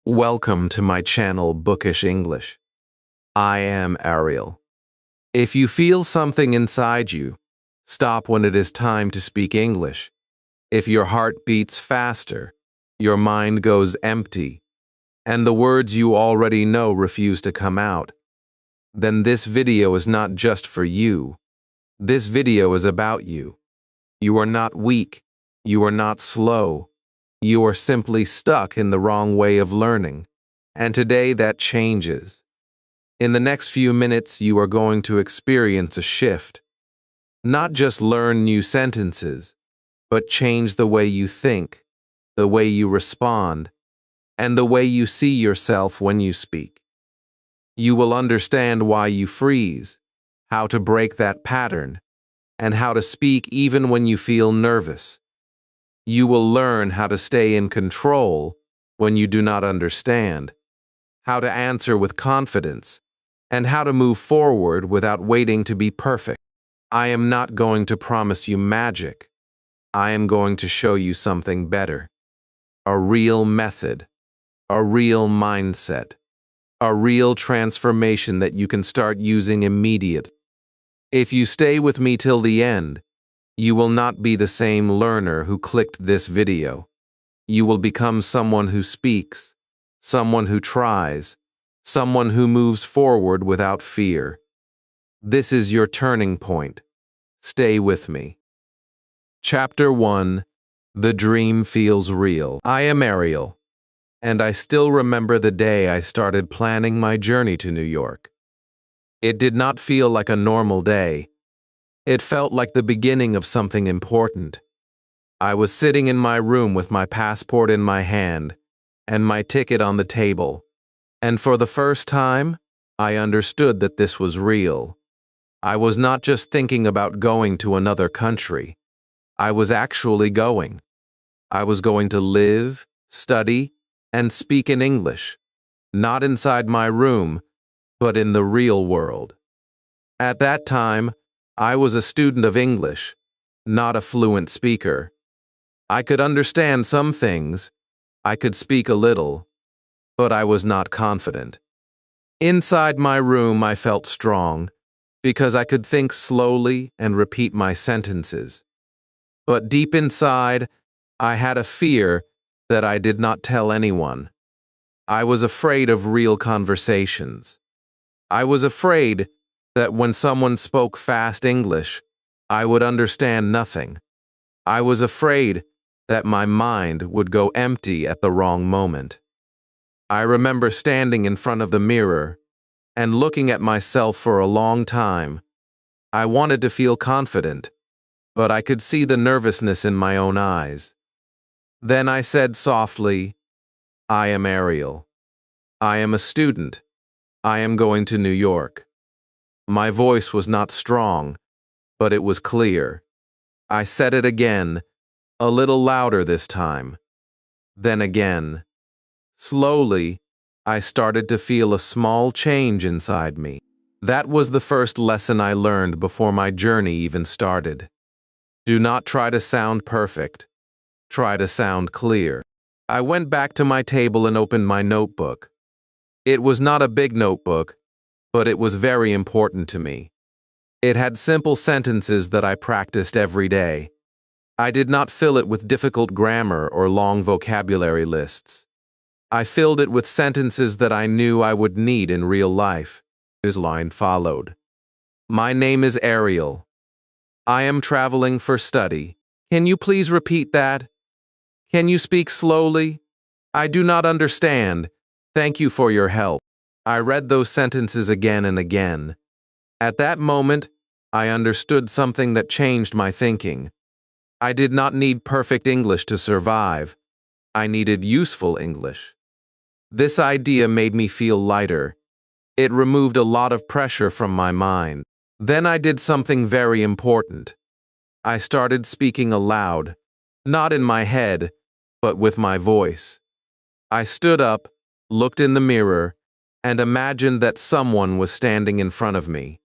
Welcome to my channel, Bookish English. I am Ariel. If you feel something inside you, stop when it is time to speak English. If your heart beats faster, your mind goes empty, and the words you already know refuse to come out, then this video is not just for you. This video is about you. You are not weak. You are not slow. You are simply stuck in the wrong way of learning, and today that changes. In the next few minutes, you are going to experience a shift. Not just learn new sentences, but change the way you think, the way you respond, and the way you see yourself when you speak. You will understand why you freeze, how to break that pattern, and how to speak even when you feel nervous. You will learn how to stay in control when you do not understand, how to answer with confidence, and how to move forward without waiting to be perfect. I am not going to promise you magic. I am going to show you something better. A real method, a real mindset, a real transformation that you can start using immediately. If you stay with me till the end, you will not be the same learner who clicked this video. You will become someone who speaks, someone who tries, someone who moves forward without fear. This is your turning point. Stay with me. Chapter 1. The Dream Feels Real. I am Ariel, and I still remember the day I started planning my journey to New York. It did not feel like a normal day. It felt like the beginning of something important. I was sitting in my room with my passport in my hand and my ticket on the table, and for the first time, I understood that this was real. I was not just thinking about going to another country. I was actually going. I was going to live, study, and speak in English, not inside my room, but in the real world. At that time, I was a student of English, not a fluent speaker. I could understand some things, I could speak a little, but I was not confident. Inside my room, I felt strong, because I could think slowly and repeat my sentences. But deep inside, I had a fear that I did not tell anyone. I was afraid of real conversations. I was afraid that when someone spoke fast English, I would understand nothing. I was afraid that my mind would go empty at the wrong moment. I remember standing in front of the mirror and looking at myself for a long time. I wanted to feel confident, but I could see the nervousness in my own eyes. Then I said softly, "I am Ariel. I am a student. I am going to New York." My voice was not strong, but it was clear. I said it again, a little louder this time. Then again. Slowly, I started to feel a small change inside me. That was the first lesson I learned before my journey even started. Do not try to sound perfect. Try to sound clear. I went back to my table and opened my notebook. It was not a big notebook, but it was very important to me. It had simple sentences that I practiced every day. I did not fill it with difficult grammar or long vocabulary lists. I filled it with sentences that I knew I would need in real life. This line followed. My name is Ariel. I am traveling for study. Can you please repeat that? Can you speak slowly? I do not understand. Thank you for your help. I read those sentences again and again. At that moment, I understood something that changed my thinking. I did not need perfect English to survive. I needed useful English. This idea made me feel lighter. It removed a lot of pressure from my mind. Then I did something very important. I started speaking aloud, not in my head, but with my voice. I stood up, looked in the mirror, and imagined that someone was standing in front of me.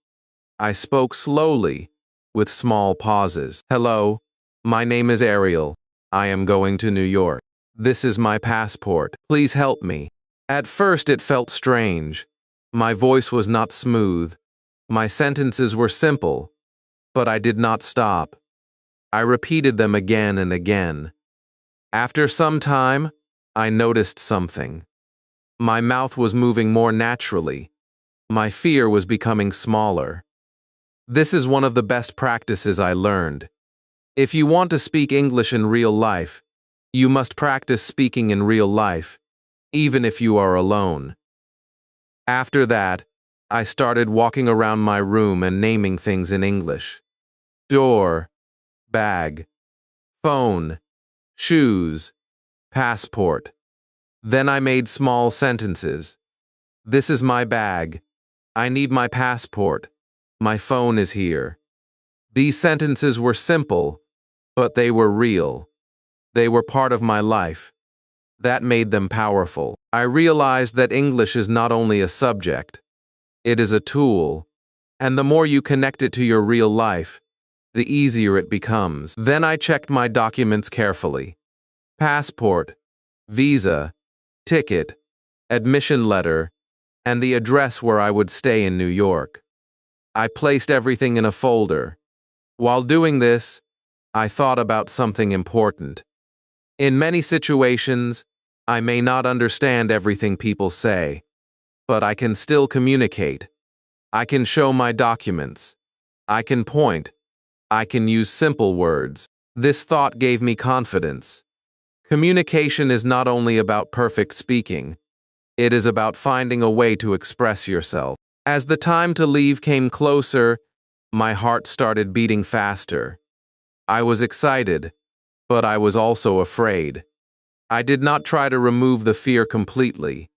I spoke slowly, with small pauses. Hello, my name is Ariel. I am going to New York. This is my passport. Please help me. At first it felt strange. My voice was not smooth. My sentences were simple, but I did not stop. I repeated them again and again. After some time, I noticed something. My mouth was moving more naturally. My fear was becoming smaller. This is one of the best practices I learned. If you want to speak English in real life, you must practice speaking in real life, even if you are alone. After that, I started walking around my room and naming things in English. Door, bag, phone, shoes, passport. Then I made small sentences. This is my bag. I need my passport. My phone is here. These sentences were simple, but they were real. They were part of my life. That made them powerful. I realized that English is not only a subject, it is a tool, and the more you connect it to your real life, the easier it becomes. Then I checked my documents carefully. Passport, visa, ticket, admission letter, and the address where I would stay in New York. I placed everything in a folder. While doing this, I thought about something important. In many situations, I may not understand everything people say, but I can still communicate. I can show my documents. I can point. I can use simple words. This thought gave me confidence. Communication is not only about perfect speaking, it is about finding a way to express yourself. As the time to leave came closer, my heart started beating faster. I was excited, but I was also afraid. I did not try to remove the fear completely.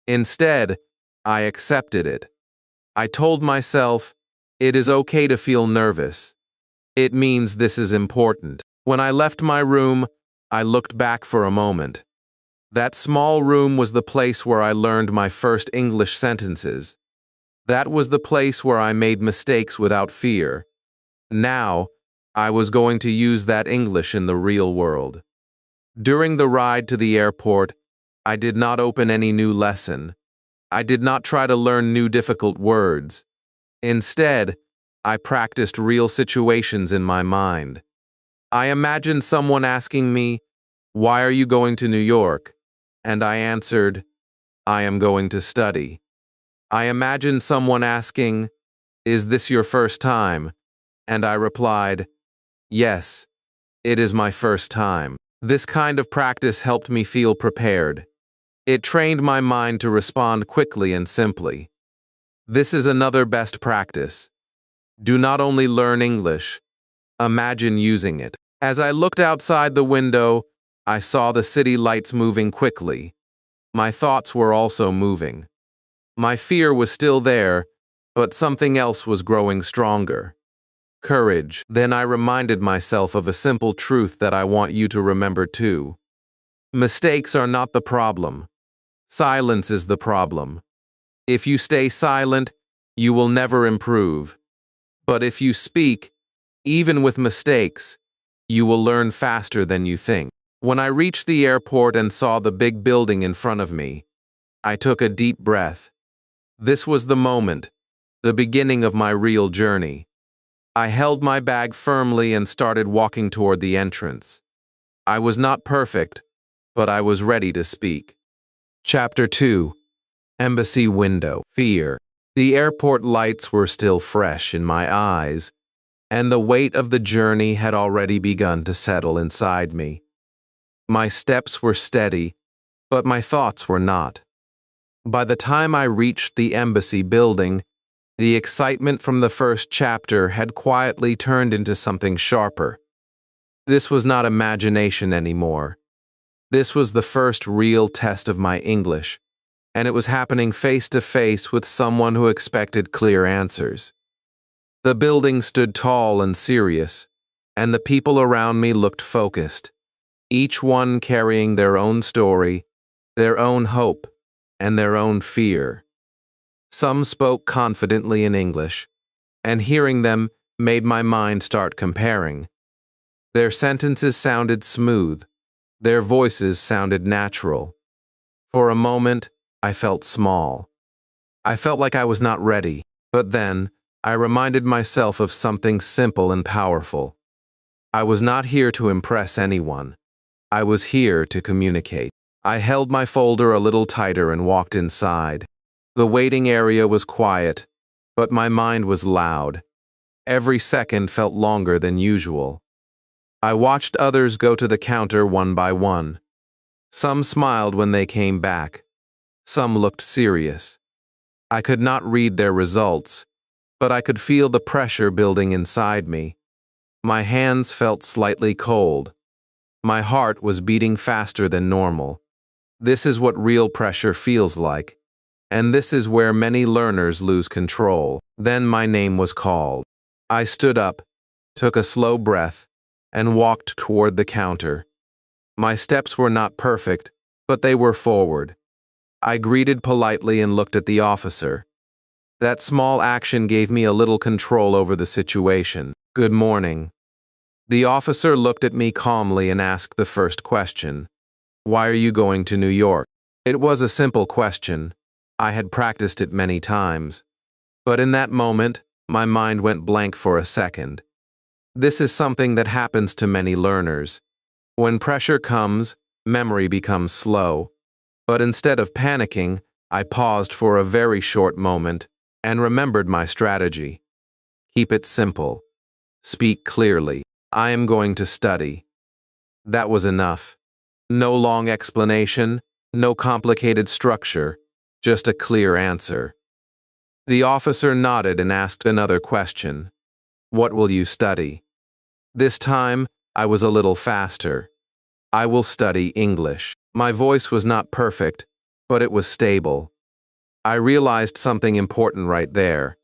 Instead, I accepted it. I told myself, it is okay to feel nervous. It means this is important. When I left my room, I looked back for a moment. That small room was the place where I learned my first English sentences. That was the place where I made mistakes without fear. Now, I was going to use that English in the real world. During the ride to the airport, I did not open any new lesson. I did not try to learn new difficult words. Instead, I practiced real situations in my mind. I imagined someone asking me, "Why are you going to New York?" And I answered, "I am going to study." I imagined someone asking, "Is this your first time?" And I replied, "Yes, it is my first time." This kind of practice helped me feel prepared. It trained my mind to respond quickly and simply. This is another best practice. Do not only learn English, imagine using it. As I looked outside the window, I saw the city lights moving quickly. My thoughts were also moving. My fear was still there, but something else was growing stronger. Courage. Then I reminded myself of a simple truth that I want you to remember too. Mistakes are not the problem. Silence is the problem. If you stay silent, you will never improve. But if you speak, even with mistakes, you will learn faster than you think. When I reached the airport and saw the big building in front of me, I took a deep breath. This was the moment, the beginning of my real journey. I held my bag firmly and started walking toward the entrance. I was not perfect, but I was ready to speak. Chapter 2. Embassy Window. Fear. The airport lights were still fresh in my eyes, and the weight of the journey had already begun to settle inside me. My steps were steady, but my thoughts were not. By the time I reached the embassy building, the excitement from the first chapter had quietly turned into something sharper. This was not imagination anymore. This was the first real test of my English, and it was happening face to face with someone who expected clear answers. The building stood tall and serious, and the people around me looked focused, each one carrying their own story, their own hope, and their own fear. Some spoke confidently in English, and hearing them made my mind start comparing. Their sentences sounded smooth, their voices sounded natural. For a moment, I felt small. I felt like I was not ready. But then, I reminded myself of something simple and powerful. I was not here to impress anyone. I was here to communicate. I held my folder a little tighter and walked inside. The waiting area was quiet, but my mind was loud. Every second felt longer than usual. I watched others go to the counter one by one. Some smiled when they came back. Some looked serious. I could not read their results, but I could feel the pressure building inside me. My hands felt slightly cold. My heart was beating faster than normal. This is what real pressure feels like, and this is where many learners lose control. Then my name was called. I stood up, took a slow breath, and walked toward the counter. My steps were not perfect, but they were forward. I greeted politely and looked at the officer. That small action gave me a little control over the situation. "Good morning." The officer looked at me calmly and asked the first question. "Why are you going to New York?" It was a simple question. I had practiced it many times. But in that moment, my mind went blank for a second. This is something that happens to many learners. When pressure comes, memory becomes slow. But instead of panicking, I paused for a very short moment and remembered my strategy. Keep it simple. Speak clearly. "I am going to study." That was enough. No long explanation, no complicated structure, just a clear answer. The officer nodded and asked another question. "What will you study?" This time, I was a little faster. "I will study English." My voice was not perfect, but it was stable. I realized something important right there.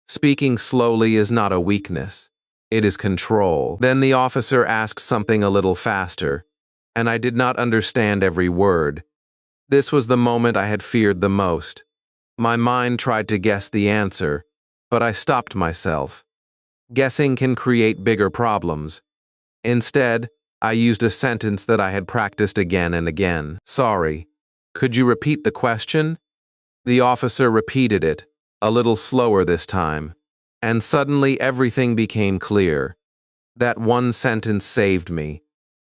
Speaking slowly is not a weakness. It is control. Then the officer asked something a little faster, and I did not understand every word. This was the moment I had feared the most. My mind tried to guess the answer, but I stopped myself. Guessing can create bigger problems. Instead, I used a sentence that I had practiced again and again. "Sorry, could you repeat the question?" The officer repeated it, a little slower this time, and suddenly everything became clear. That one sentence saved me.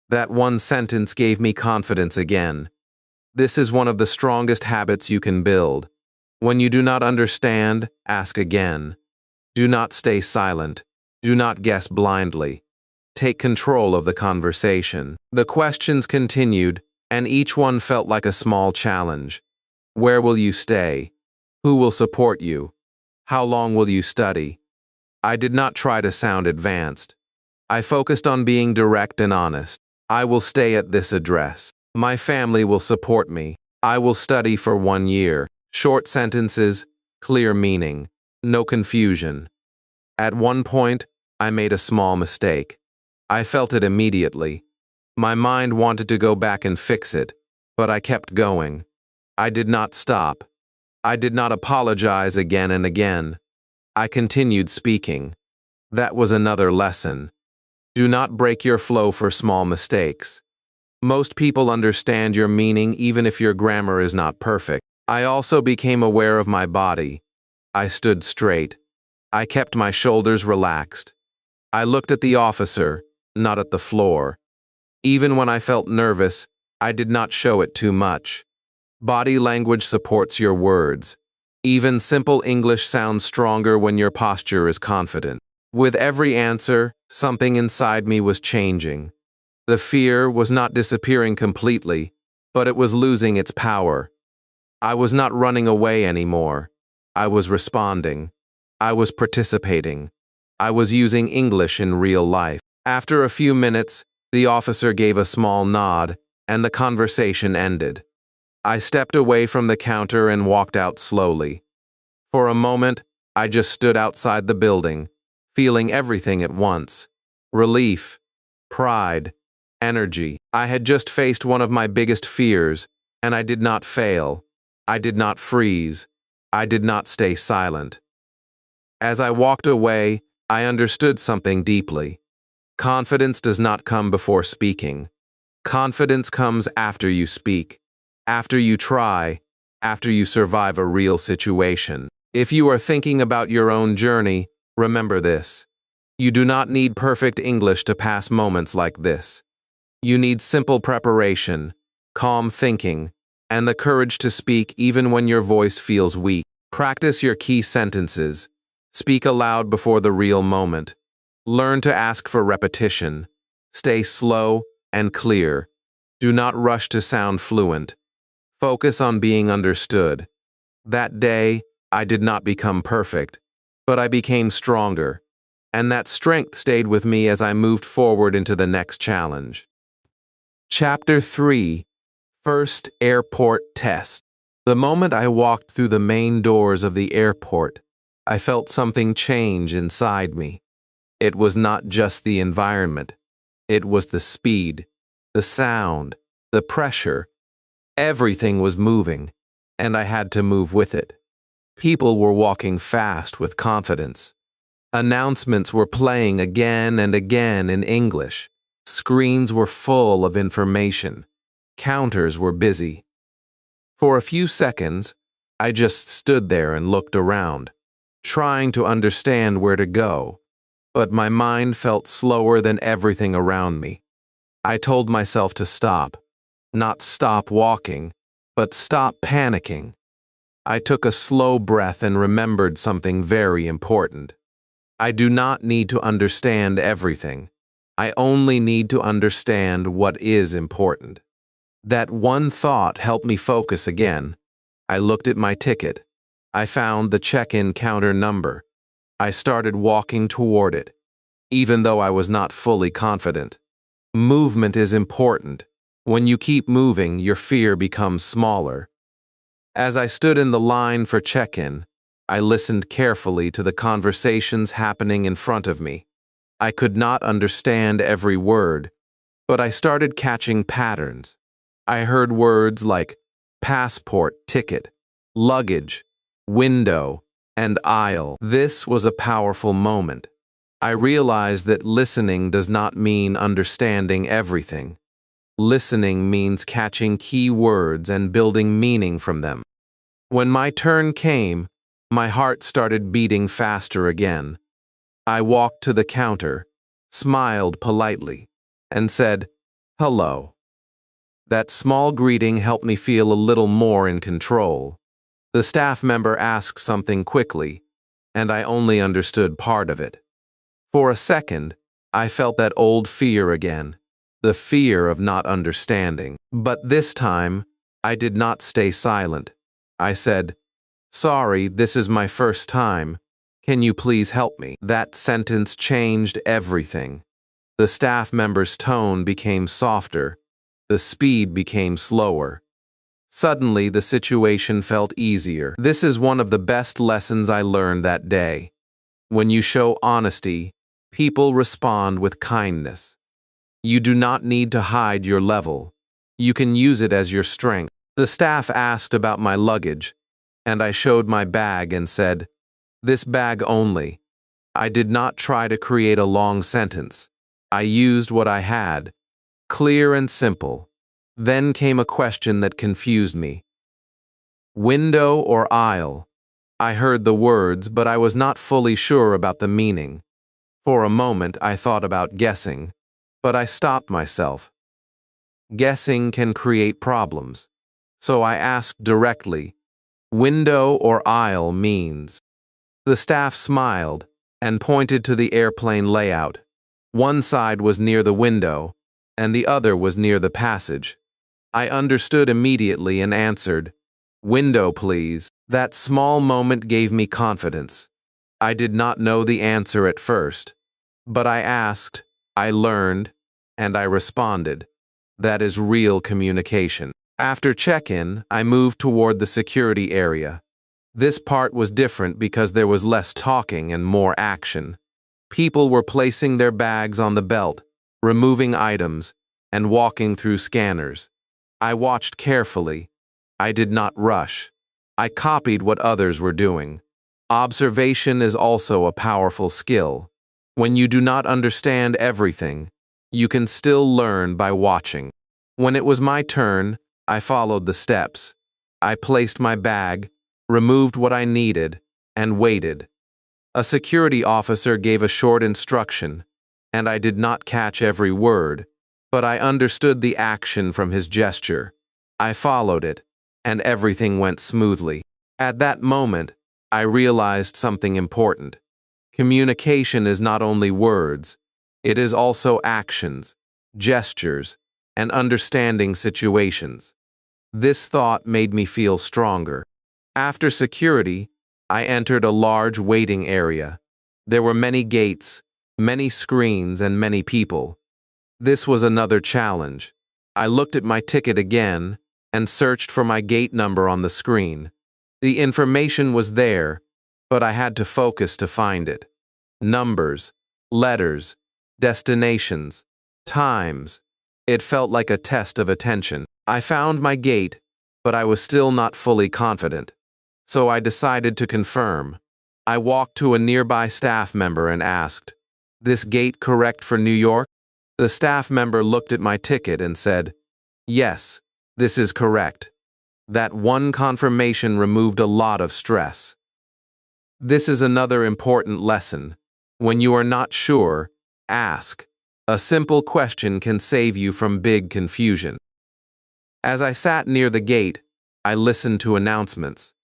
That one sentence gave me confidence again. This is one of the strongest habits you can build. When you do not understand, ask again. Do not stay silent. Do not guess blindly. Take control of the conversation. The questions continued, and each one felt like a small challenge. Where will you stay? Who will support you? How long will you study? I did not try to sound advanced. I focused on being direct and honest. I will stay at this address. My family will support me. I will study for 1 year. Short sentences, clear meaning, no confusion. At one point, I made a small mistake. I felt it immediately. My mind wanted to go back and fix it, but I kept going. I did not stop. I did not apologize again and again. I continued speaking. That was another lesson. Do not break your flow for small mistakes. Most people understand your meaning even if your grammar is not perfect. I also became aware of my body. I stood straight. I kept my shoulders relaxed. I looked at the officer, not at the floor. Even when I felt nervous, I did not show it too much. Body language supports your words. Even simple English sounds stronger when your posture is confident. With every answer, something inside me was changing. The fear was not disappearing completely, but it was losing its power. I was not running away anymore. I was responding. I was participating. I was using English in real life. After a few minutes, the officer gave a small nod, and the conversation ended. I stepped away from the counter and walked out slowly. For a moment, I just stood outside the building, feeling everything at once. Relief, pride, energy. I had just faced one of my biggest fears, and I did not fail. I did not freeze. I did not stay silent. As I walked away, I understood something deeply. Confidence does not come before speaking. Confidence comes after you speak, after you try, after you survive a real situation. If you are thinking about your own journey, remember this. You do not need perfect English to pass moments like this. You need simple preparation, calm thinking, and the courage to speak even when your voice feels weak. Practice your key sentences. Speak aloud before the real moment. Learn to ask for repetition. Stay slow and clear. Do not rush to sound fluent. Focus on being understood. That day, I did not become perfect, but I became stronger, and that strength stayed with me as I moved forward into the next challenge. Chapter 3: First Airport Test. The moment I walked through the main doors of the airport, I felt something change inside me. It was not just the environment. It was the speed, the sound, the pressure. Everything was moving, and I had to move with it. People were walking fast with confidence. Announcements were playing again and again in English. Screens were full of information. Counters were busy. For a few seconds, I just stood there and looked around, trying to understand where to go, but my mind felt slower than everything around me. I told myself to stop, not stop walking, but stop panicking. I took a slow breath and remembered something very important. I do not need to understand everything. I only need to understand what is important. That one thought helped me focus again. I looked at my ticket. I found the check-in counter number. I started walking toward it, even though I was not fully confident. Movement is important. When you keep moving, your fear becomes smaller. As I stood in the line for check-in, I listened carefully to the conversations happening in front of me. I could not understand every word, but I started catching patterns. I heard words like passport, ticket, luggage, window, and aisle. This was a powerful moment. I realized that listening does not mean understanding everything. Listening means catching key words and building meaning from them. When my turn came, my heart started beating faster again. I walked to the counter, smiled politely, and said, "Hello." That small greeting helped me feel a little more in control. The staff member asked something quickly, and I only understood part of it. For a second, I felt that old fear again, the fear of not understanding. But this time, I did not stay silent. I said, "Sorry, this is my first time. Can you please help me?" That sentence changed everything. The staff member's tone became softer. The speed became slower. Suddenly, the situation felt easier. This is one of the best lessons I learned that day. When you show honesty, people respond with kindness. You do not need to hide your level. You can use it as your strength. The staff asked about my luggage, and I showed my bag and said, "This bag only." I did not try to create a long sentence. I used what I had, clear and simple. Then came a question that confused me. Window or aisle? I heard the words, but I was not fully sure about the meaning. For a moment, I thought about guessing, but I stopped myself. Guessing can create problems. So I asked directly, "Window or aisle means?" The staff smiled and pointed to the airplane layout. One side was near the window, and the other was near the passage. I understood immediately and answered, "Window, please." That small moment gave me confidence. I did not know the answer at first, but I asked, I learned, and I responded. That is real communication. After check-in, I moved toward the security area. This part was different because there was less talking and more action. People were placing their bags on the belt, removing items, and walking through scanners. I watched carefully. I did not rush. I copied what others were doing. Observation is also a powerful skill. When you do not understand everything, you can still learn by watching. When it was my turn, I followed the steps. I placed my bag, removed what I needed, and waited. A security officer gave a short instruction, and I did not catch every word, but I understood the action from his gesture. I followed it, and everything went smoothly. At that moment, I realized something important. Communication is not only words, it is also actions, gestures, and understanding situations. This thought made me feel stronger. After security, I entered a large waiting area. There were many gates, many screens, and many people. This was another challenge. I looked at my ticket again and searched for my gate number on the screen. The information was there, but I had to focus to find it. Numbers, letters, destinations, times. It felt like a test of attention. I found my gate, but I was still not fully confident. So I decided to confirm. I walked to a nearby staff member and asked, "This gate correct for New York?" The staff member looked at my ticket and said, "Yes, this is correct." That one confirmation removed a lot of stress. This is another important lesson. When you are not sure, ask. A simple question can save you from big confusion. As I sat near the gate, I listened to announcements.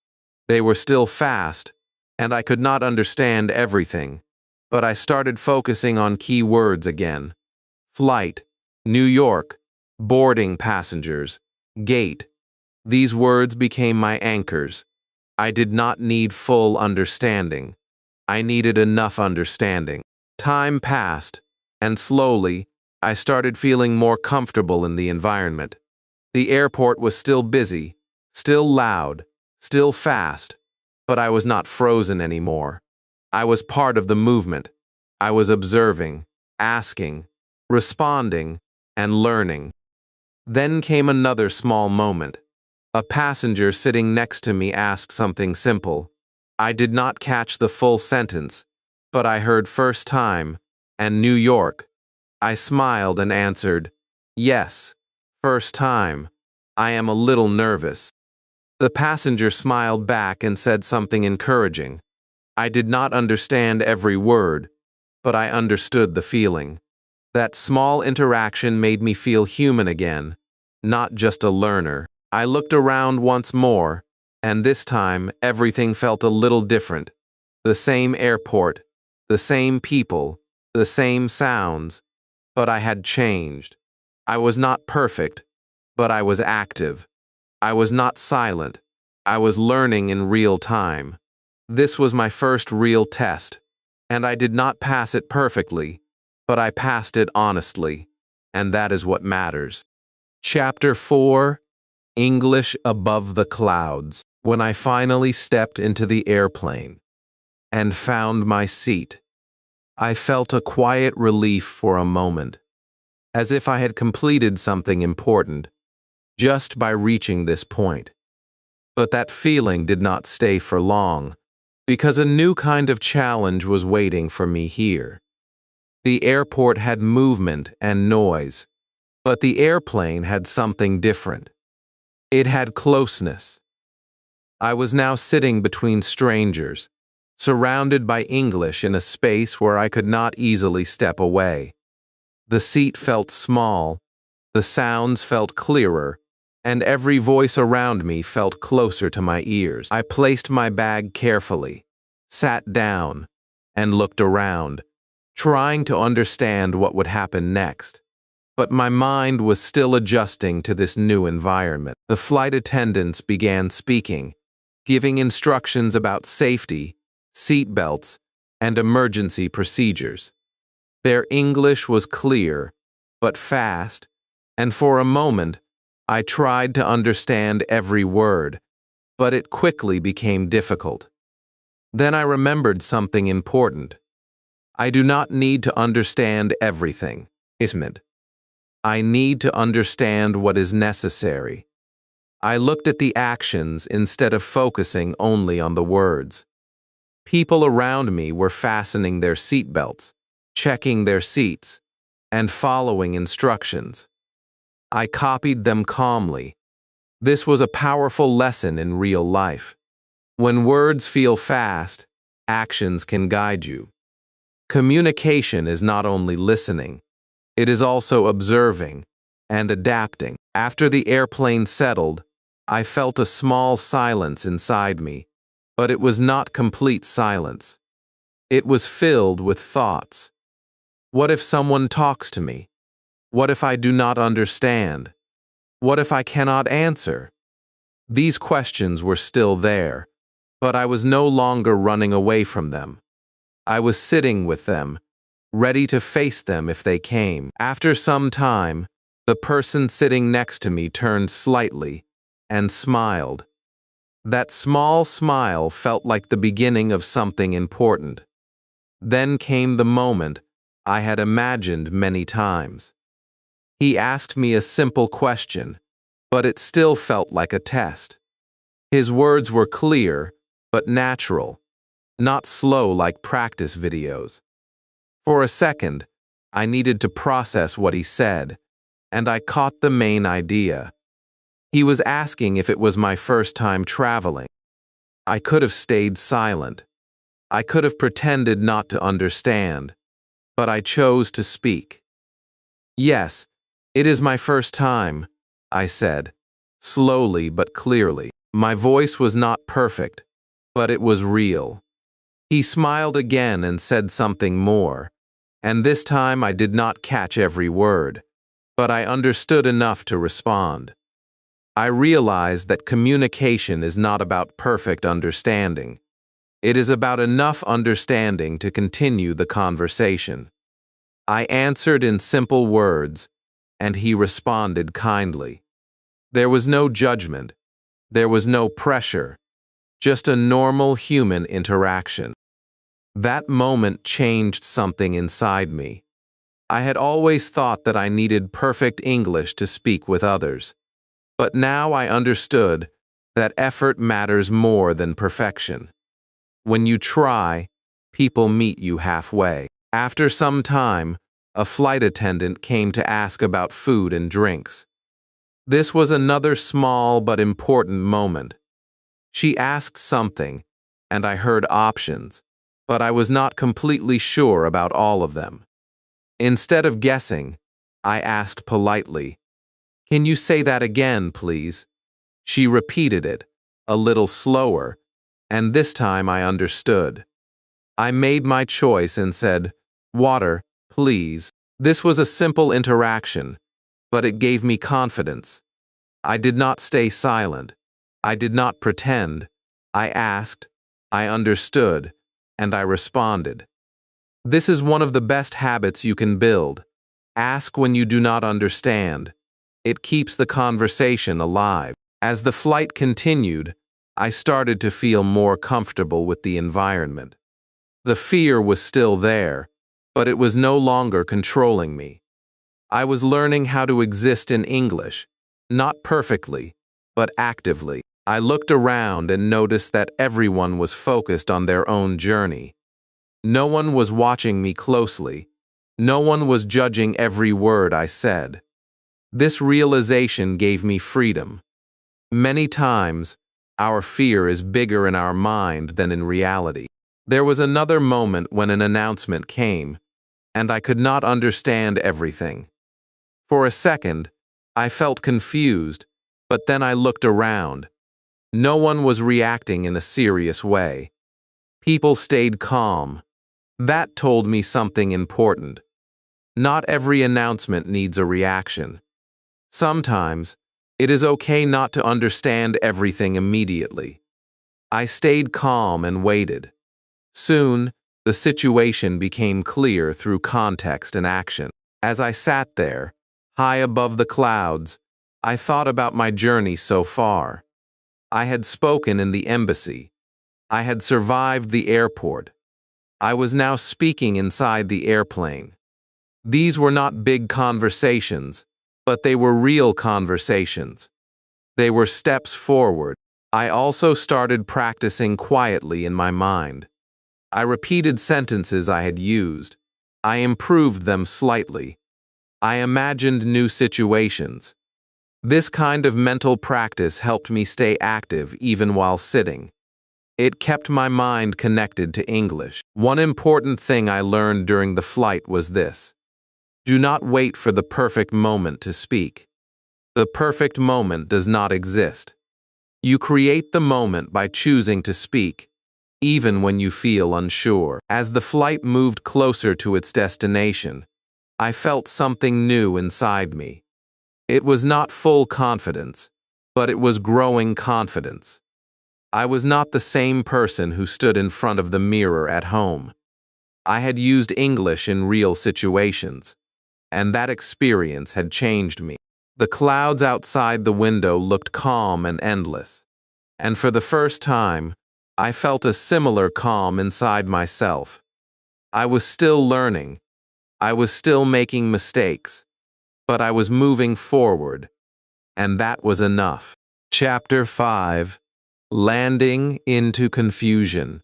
They were still fast, and I could not understand everything, but I started focusing on key words again. Flight, New York, boarding passengers, gate. These words became my anchors. I did not need full understanding. I needed enough understanding. Time passed, and slowly, I started feeling more comfortable in the environment. The airport was still busy, still loud, still fast, but I was not frozen anymore. I was part of the movement. I was observing, asking, responding, and learning. Then came another small moment. A passenger sitting next to me asked something simple. I did not catch the full sentence, but I heard "first time" and "New York." I smiled and answered, "Yes, first time. I am a little nervous." The passenger smiled back and said something encouraging. I did not understand every word, but I understood the feeling. That small interaction made me feel human again, not just a learner. I looked around once more, and this time everything felt a little different. The same airport, the same people, the same sounds, but I had changed. I was not perfect, but I was active. I was not silent. I was learning in real time. This was my first real test, and I did not pass it perfectly, but I passed it honestly, and that is what matters. Chapter 4: English Above the Clouds. When I finally stepped into the airplane and found my seat, I felt a quiet relief for a moment, as if I had completed something important just by reaching this point. But that feeling did not stay for long, because a new kind of challenge was waiting for me here. The airport had movement and noise, but the airplane had something different. It had closeness. I was now sitting between strangers, surrounded by English in a space where I could not easily step away. The seat felt small, the sounds felt clearer, and every voice around me felt closer to my ears. I placed my bag carefully, sat down, and looked around, trying to understand what would happen next. But my mind was still adjusting to this new environment. The flight attendants began speaking, giving instructions about safety, seat belts, and emergency procedures. Their English was clear, but fast, and for a moment, I tried to understand every word, but it quickly became difficult. Then I remembered something important. I do not need to understand everything. I need to understand what is necessary. I looked at the actions instead of focusing only on the words. People around me were fastening their seatbelts, checking their seats, and following instructions. I copied them calmly, This was a powerful lesson in real life. When words feel fast, actions can guide you. Communication is not only listening, it is also observing and adapting. After the airplane settled, I felt a small silence inside me, but it was not complete silence. It was filled with thoughts. What if someone talks to me? What if I do not understand? What if I cannot answer? These questions were still there, but I was no longer running away from them. I was sitting with them, ready to face them if they came. After some time, the person sitting next to me turned slightly and smiled. That small smile felt like the beginning of something important. Then came the moment I had imagined many times. He asked me a simple question, but it still felt like a test. His words were clear, but natural, not slow like practice videos. For a second, I needed to process what he said, and I caught the main idea. He was asking if it was my first time traveling. I could have stayed silent. I could have pretended not to understand, but I chose to speak. Yes, it is my first time, I said, slowly but clearly. My voice was not perfect, but it was real. He smiled again and said something more, and this time I did not catch every word, but I understood enough to respond. I realized that communication is not about perfect understanding. It is about enough understanding to continue the conversation. I answered in simple words, and he responded kindly. There was no judgment. There was no pressure. Just a normal human interaction. That moment changed something inside me. I had always thought that I needed perfect English to speak with others. But now I understood that effort matters more than perfection. When you try, people meet you halfway. After some time, a flight attendant came to ask about food and drinks. This was another small but important moment. She asked something, and I heard options, but I was not completely sure about all of them. Instead of guessing, I asked politely, "Can you say that again, please?" She repeated it, a little slower, and this time I understood. I made my choice and said, "Water, please." This was a simple interaction, but it gave me confidence. I did not stay silent. I did not pretend. I asked, I understood, and I responded. This is one of the best habits you can build. Ask when you do not understand. It keeps the conversation alive. As the flight continued, I started to feel more comfortable with the environment. The fear was still there, but it was no longer controlling me. I was learning how to exist in English, not perfectly, but actively. I looked around and noticed that everyone was focused on their own journey. No one was watching me closely. No one was judging every word I said. This realization gave me freedom. Many times, our fear is bigger in our mind than in reality. There was another moment when an announcement came, and I could not understand everything. For a second, I felt confused, but then I looked around. No one was reacting in a serious way. People stayed calm. That told me something important. Not every announcement needs a reaction. Sometimes, it is okay not to understand everything immediately. I stayed calm and waited. Soon, the situation became clear through context and action. As I sat there, high above the clouds, I thought about my journey so far. I had spoken in the embassy. I had survived the airport. I was now speaking inside the airplane. These were not big conversations, but they were real conversations. They were steps forward. I also started practicing quietly in my mind. I repeated sentences I had used. I improved them slightly. I imagined new situations. This kind of mental practice helped me stay active even while sitting. It kept my mind connected to English. One important thing I learned during the flight was this: do not wait for the perfect moment to speak. The perfect moment does not exist. You create the moment by choosing to speak, even when you feel unsure. As the flight moved closer to its destination, I felt something new inside me. It was not full confidence, but it was growing confidence. I was not the same person who stood in front of the mirror at home. I had used English in real situations, and that experience had changed me. The clouds outside the window looked calm and endless, and for the first time, I felt a similar calm inside myself. I was still learning. I was still making mistakes, but I was moving forward, and that was enough. Chapter 5: Landing into Confusion.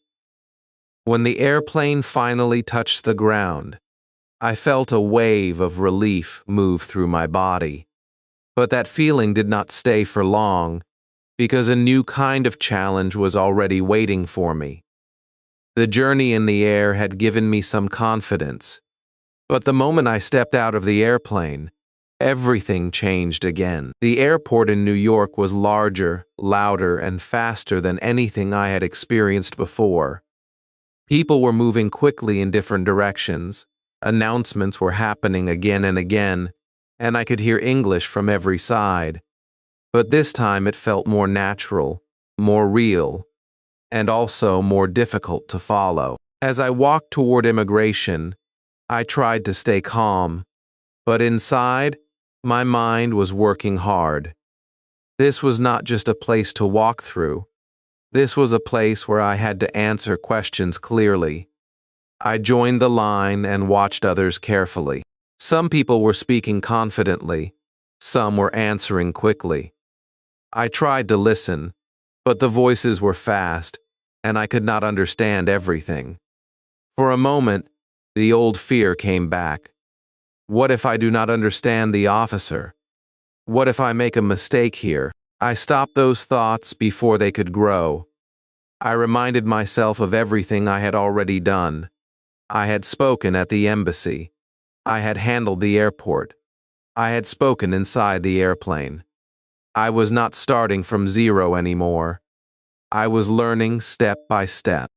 When the airplane finally touched the ground, I felt a wave of relief move through my body. But that feeling did not stay for long, because a new kind of challenge was already waiting for me. The journey in the air had given me some confidence, but the moment I stepped out of the airplane, everything changed again. The airport in New York was larger, louder, and faster than anything I had experienced before. People were moving quickly in different directions. Announcements were happening again and again, and I could hear English from every side. But this time it felt more natural, more real, and also more difficult to follow. As I walked toward immigration, I tried to stay calm, but inside, my mind was working hard. This was not just a place to walk through. This was a place where I had to answer questions clearly. I joined the line and watched others carefully. Some people were speaking confidently. Some were answering quickly. I tried to listen, but the voices were fast, and I could not understand everything. For a moment, the old fear came back. What if I do not understand the officer? What if I make a mistake here? I stopped those thoughts before they could grow. I reminded myself of everything I had already done. I had spoken at the embassy. I had handled the airport. I had spoken inside the airplane. I was not starting from zero anymore. I was learning step by step.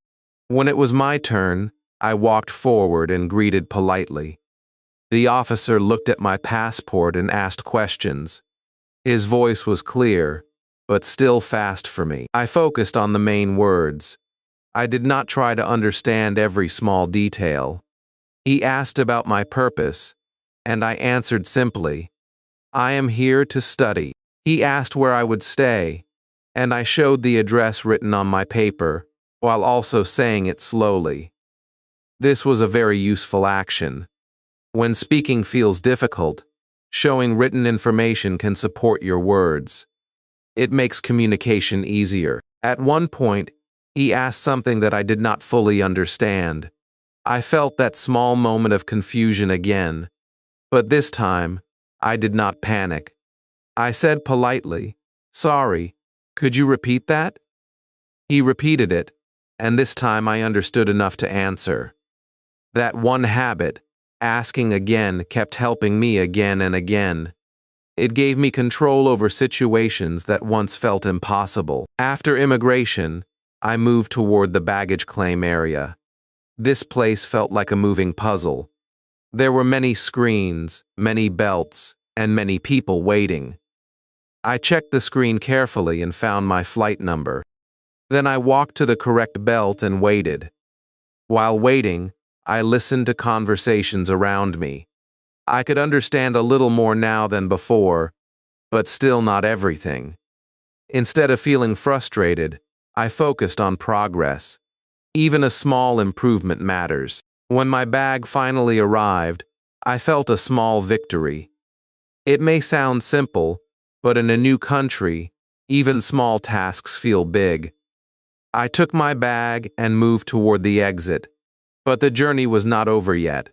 When it was my turn, I walked forward and greeted politely. The officer looked at my passport and asked questions. His voice was clear, but still fast for me. I focused on the main words. I did not try to understand every small detail. He asked about my purpose, and I answered simply, "I am here to study." He asked where I would stay, and I showed the address written on my paper, while also saying it slowly. This was a very useful action. When speaking feels difficult, showing written information can support your words. It makes communication easier. At one point, he asked something that I did not fully understand. I felt that small moment of confusion again, but this time, I did not panic. I said politely, "Sorry, could you repeat that?" He repeated it, and this time I understood enough to answer. That one habit, asking again, kept helping me again and again. It gave me control over situations that once felt impossible. After immigration, I moved toward the baggage claim area. This place felt like a moving puzzle. There were many screens, many belts, and many people waiting. I checked the screen carefully and found my flight number. Then I walked to the correct belt and waited. While waiting, I listened to conversations around me. I could understand a little more now than before, but still not everything. Instead of feeling frustrated, I focused on progress. Even a small improvement matters. When my bag finally arrived, I felt a small victory. It may sound simple, but in a new country, even small tasks feel big. I took my bag and moved toward the exit, but the journey was not over yet.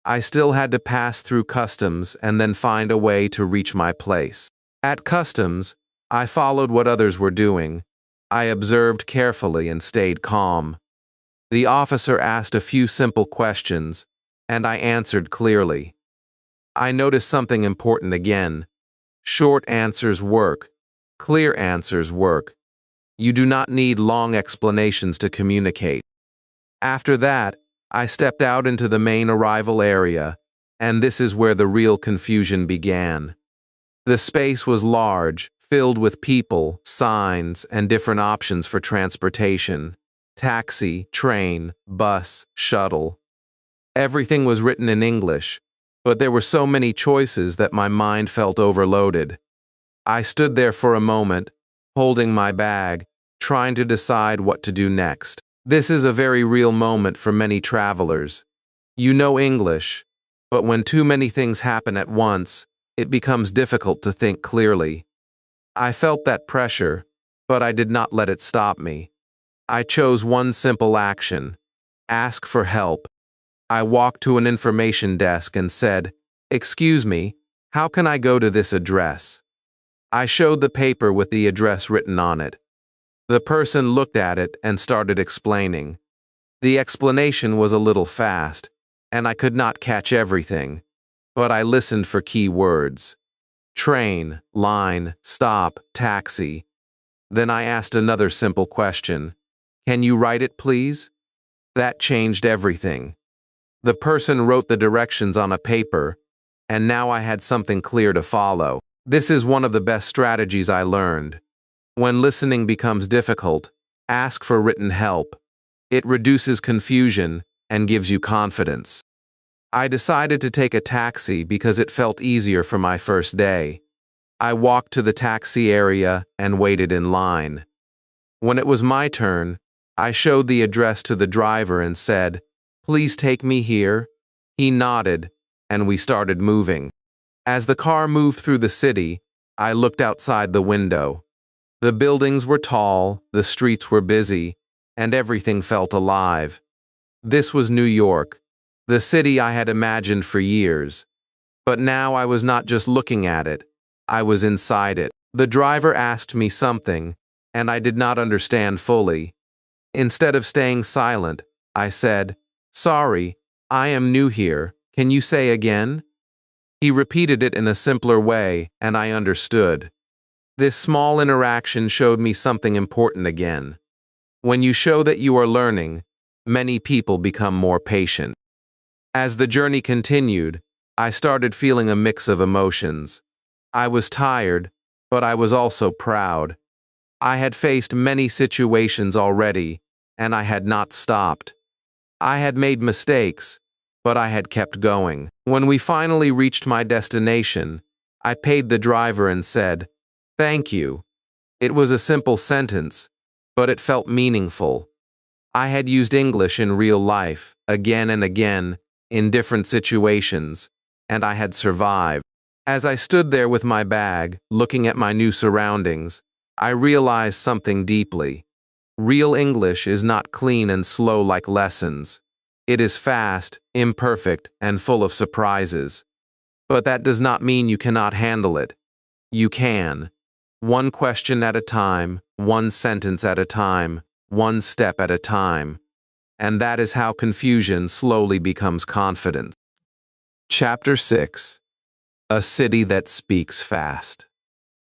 I still had to pass through customs and then find a way to reach my place. At customs, I followed what others were doing. I observed carefully and stayed calm. The officer asked a few simple questions, and I answered clearly. I noticed something important again. Short answers work. Clear answers work. You do not need long explanations to communicate. After that, I stepped out into the main arrival area, and this is where the real confusion began. The space was large, filled with people, signs, and different options for transportation. Taxi, train, bus, shuttle. Everything was written in English, but there were so many choices that my mind felt overloaded. I stood there for a moment, holding my bag, trying to decide what to do next. This is a very real moment for many travelers. You know English, but when too many things happen at once, it becomes difficult to think clearly. I felt that pressure, but I did not let it stop me. I chose one simple action: ask for help. I walked to an information desk and said, "Excuse me, how can I go to this address?" I showed the paper with the address written on it. The person looked at it and started explaining. The explanation was a little fast, and I could not catch everything, but I listened for key words. Train, line, stop, taxi. Then I asked another simple question. "Can you write it, please?" That changed everything. The person wrote the directions on a paper, and now I had something clear to follow. This is one of the best strategies I learned. When listening becomes difficult, ask for written help. It reduces confusion and gives you confidence. I decided to take a taxi because it felt easier for my first day. I walked to the taxi area and waited in line. When it was my turn, I showed the address to the driver and said, "Please take me here." He nodded, and we started moving. As the car moved through the city, I looked outside the window. The buildings were tall, the streets were busy, and everything felt alive. This was New York, the city I had imagined for years. But now I was not just looking at it, I was inside it. The driver asked me something, and I did not understand fully. Instead of staying silent, I said, "Sorry, I am new here. Can you say again?" He repeated it in a simpler way, and I understood. This small interaction showed me something important again. When you show that you are learning, many people become more patient. As the journey continued, I started feeling a mix of emotions. I was tired, but I was also proud. I had faced many situations already, and I had not stopped. I had made mistakes, but I had kept going. When we finally reached my destination, I paid the driver and said, "Thank you." It was a simple sentence, but it felt meaningful. I had used English in real life, again and again, in different situations, and I had survived. As I stood there with my bag, looking at my new surroundings, I realized something deeply. Real English is not clean and slow like lessons. It is fast, imperfect, and full of surprises. But that does not mean you cannot handle it. You can. One question at a time, one sentence at a time, one step at a time. And that is how confusion slowly becomes confidence. Chapter 6. A City That Speaks Fast.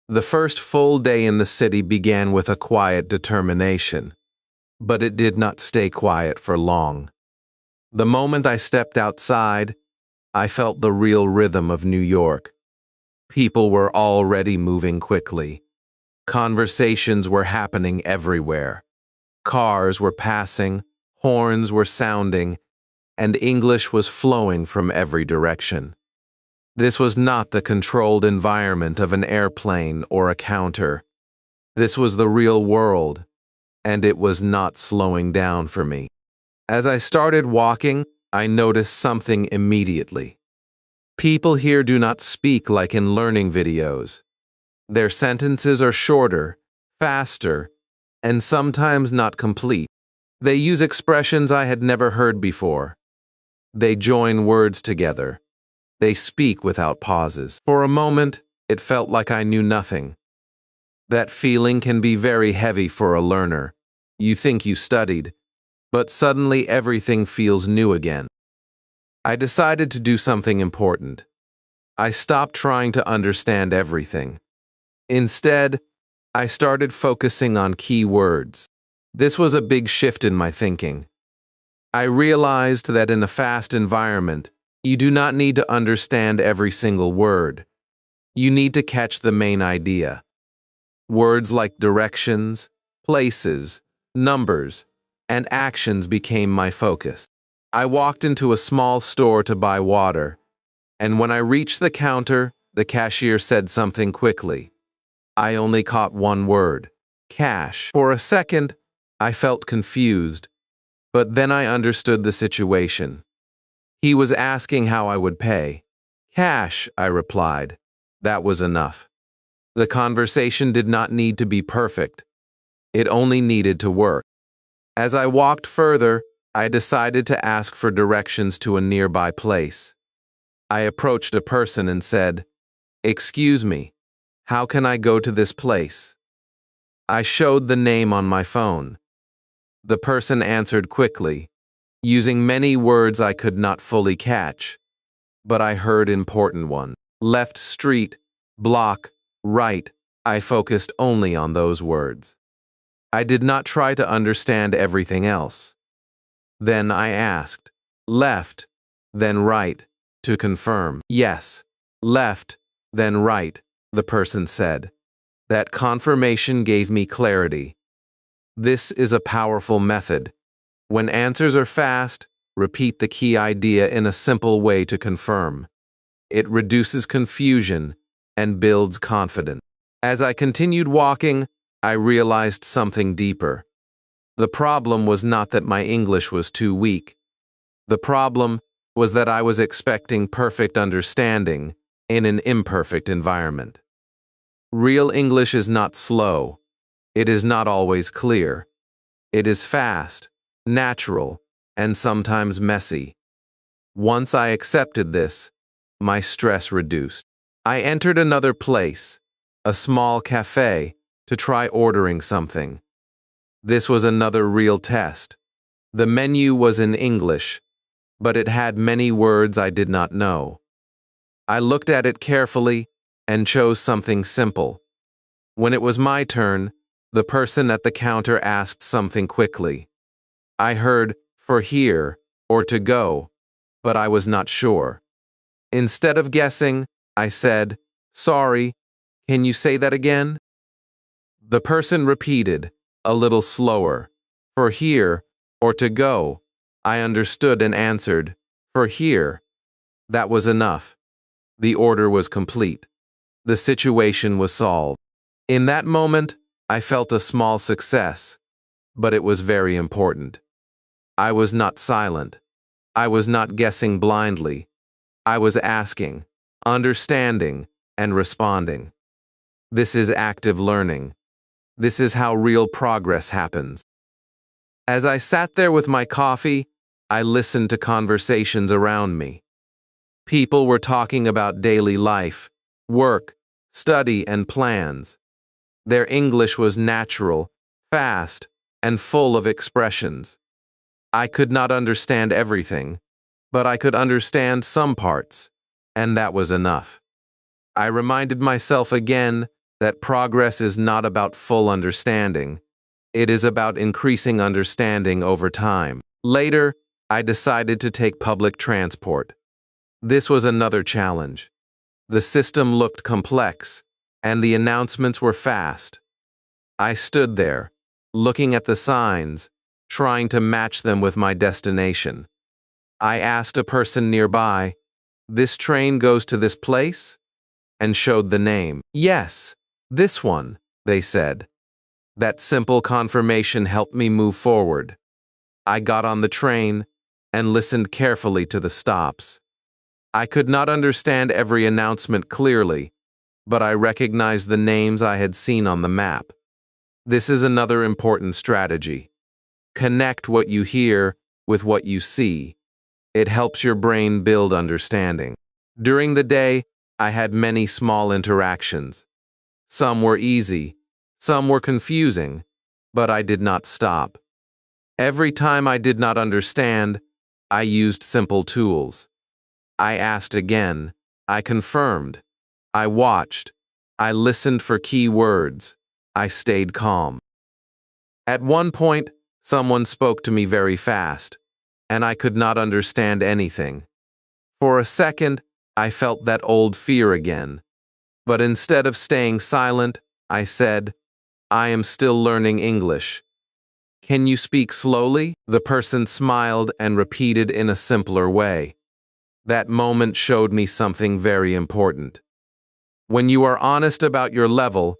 The first full day in the city began with a quiet determination. But it did not stay quiet for long. The moment I stepped outside, I felt the real rhythm of New York. People were already moving quickly. Conversations were happening everywhere. Cars were passing, horns were sounding, and English was flowing from every direction. This was not the controlled environment of an airplane or a counter. This was the real world, and it was not slowing down for me. As I started walking, I noticed something immediately. People here do not speak like in learning videos. Their sentences are shorter, faster, and sometimes not complete. They use expressions I had never heard before. They join words together. They speak without pauses. For a moment, It felt like I knew nothing. That feeling can be very heavy for a learner. You think you studied, but suddenly everything feels new again. I decided to do something important. I stopped trying to understand everything. Instead, I started focusing on key words. This was a big shift in my thinking. I realized that in a fast environment, you do not need to understand every single word. You need to catch the main idea. Words like directions, places, numbers, and actions became my focus. I walked into a small store to buy water, and when I reached the counter, the cashier said something quickly. I only caught one word: cash. For a second, I felt confused, but then I understood the situation. He was asking how I would pay. Cash, I replied. That was enough. The conversation did not need to be perfect. It only needed to work. As I walked further, I decided to ask for directions to a nearby place. I approached a person and said, "Excuse me, how can I go to this place?" I showed the name on my phone. The person answered quickly, using many words I could not fully catch, but I heard important ones. Left street, block, right. I focused only on those words. I did not try to understand everything else. Then I asked, left, then right, to confirm. Yes, left, then right, the person said. That confirmation gave me clarity. This is a powerful method. When answers are fast, repeat the key idea in a simple way to confirm. It reduces confusion and builds confidence. As I continued walking, I realized something deeper. The problem was not that my English was too weak. The problem was that I was expecting perfect understanding in an imperfect environment. Real English is not slow. It is not always clear. It is fast, natural, and sometimes messy. Once I accepted this, my stress reduced. I entered another place, a small cafe, to try ordering something. This was another real test. The menu was in English, but it had many words I did not know. I looked at it carefully and chose something simple. When it was my turn, the person at the counter asked something quickly. I heard "for here" or "to go," but I was not sure. Instead of guessing, I said, "Sorry, can you say that again?" The person repeated, a little slower, "For here" or "to go." I understood and answered, "For here." That was enough. The order was complete. The situation was solved. In that moment, I felt a small success, but it was very important. I was not silent. I was not guessing blindly. I was asking, understanding, and responding. This is active learning. This is how real progress happens. As I sat there with my coffee, I listened to conversations around me. People were talking about daily life, work, study, and plans. Their English was natural, fast, and full of expressions. I could not understand everything, but I could understand some parts, and that was enough. I reminded myself again that progress is not about full understanding. It is about increasing understanding over time. Later, I decided to take public transport. This was another challenge. The system looked complex, and the announcements were fast. I stood there, looking at the signs, trying to match them with my destination. I asked a person nearby, "This train goes to this place?" and showed the name. "Yes, this one," they said. That simple confirmation helped me move forward. I got on the train and listened carefully to the stops. I could not understand every announcement clearly, but I recognized the names I had seen on the map. This is another important strategy. Connect what you hear with what you see. It helps your brain build understanding. During the day, I had many small interactions. Some were easy, some were confusing, but I did not stop. Every time I did not understand, I used simple tools. I asked again, I confirmed, I watched, I listened for key words, I stayed calm. At one point, someone spoke to me very fast, and I could not understand anything. For a second, I felt that old fear again. But instead of staying silent, I said, I am still learning English. Can you speak slowly? The person smiled and repeated in a simpler way. That moment showed me something very important. When you are honest about your level,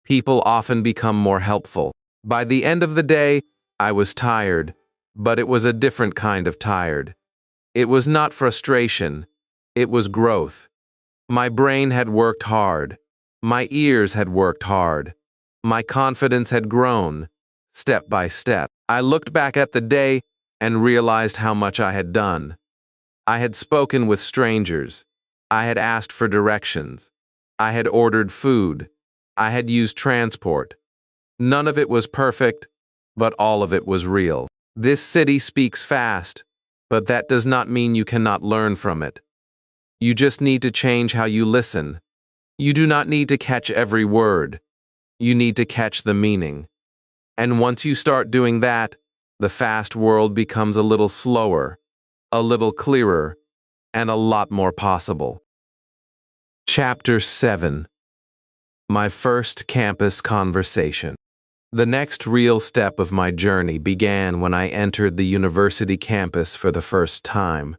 people often become more helpful. By the end of the day, I was tired, but it was a different kind of tired. It was not frustration, it was growth. My brain had worked hard. My ears had worked hard. My confidence had grown, step by step. I looked back at the day and realized how much I had done. I had spoken with strangers. I had asked for directions. I had ordered food. I had used transport. None of it was perfect, but all of it was real. This city speaks fast, but that does not mean you cannot learn from it. You just need to change how you listen. You do not need to catch every word. You need to catch the meaning. And once you start doing that, the fast world becomes a little slower, a little clearer, and a lot more possible. Chapter 7. My first campus conversation. The next real step of my journey began when I entered the university campus for the first time.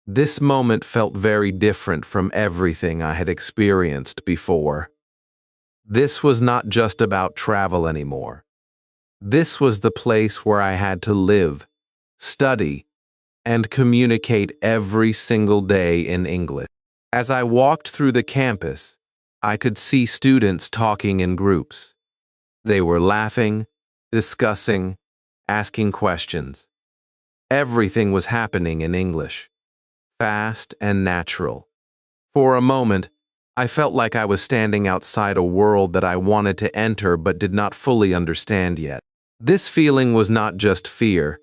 This moment felt very different from everything I had experienced before. This was not just about travel anymore. This was the place where I had to live, study, and communicate every single day in English. As I walked through the campus, I could see students talking in groups. They were laughing, discussing, asking questions. Everything was happening in English, fast and natural. For a moment, I felt like I was standing outside a world that I wanted to enter but did not fully understand yet. This feeling was not just fear,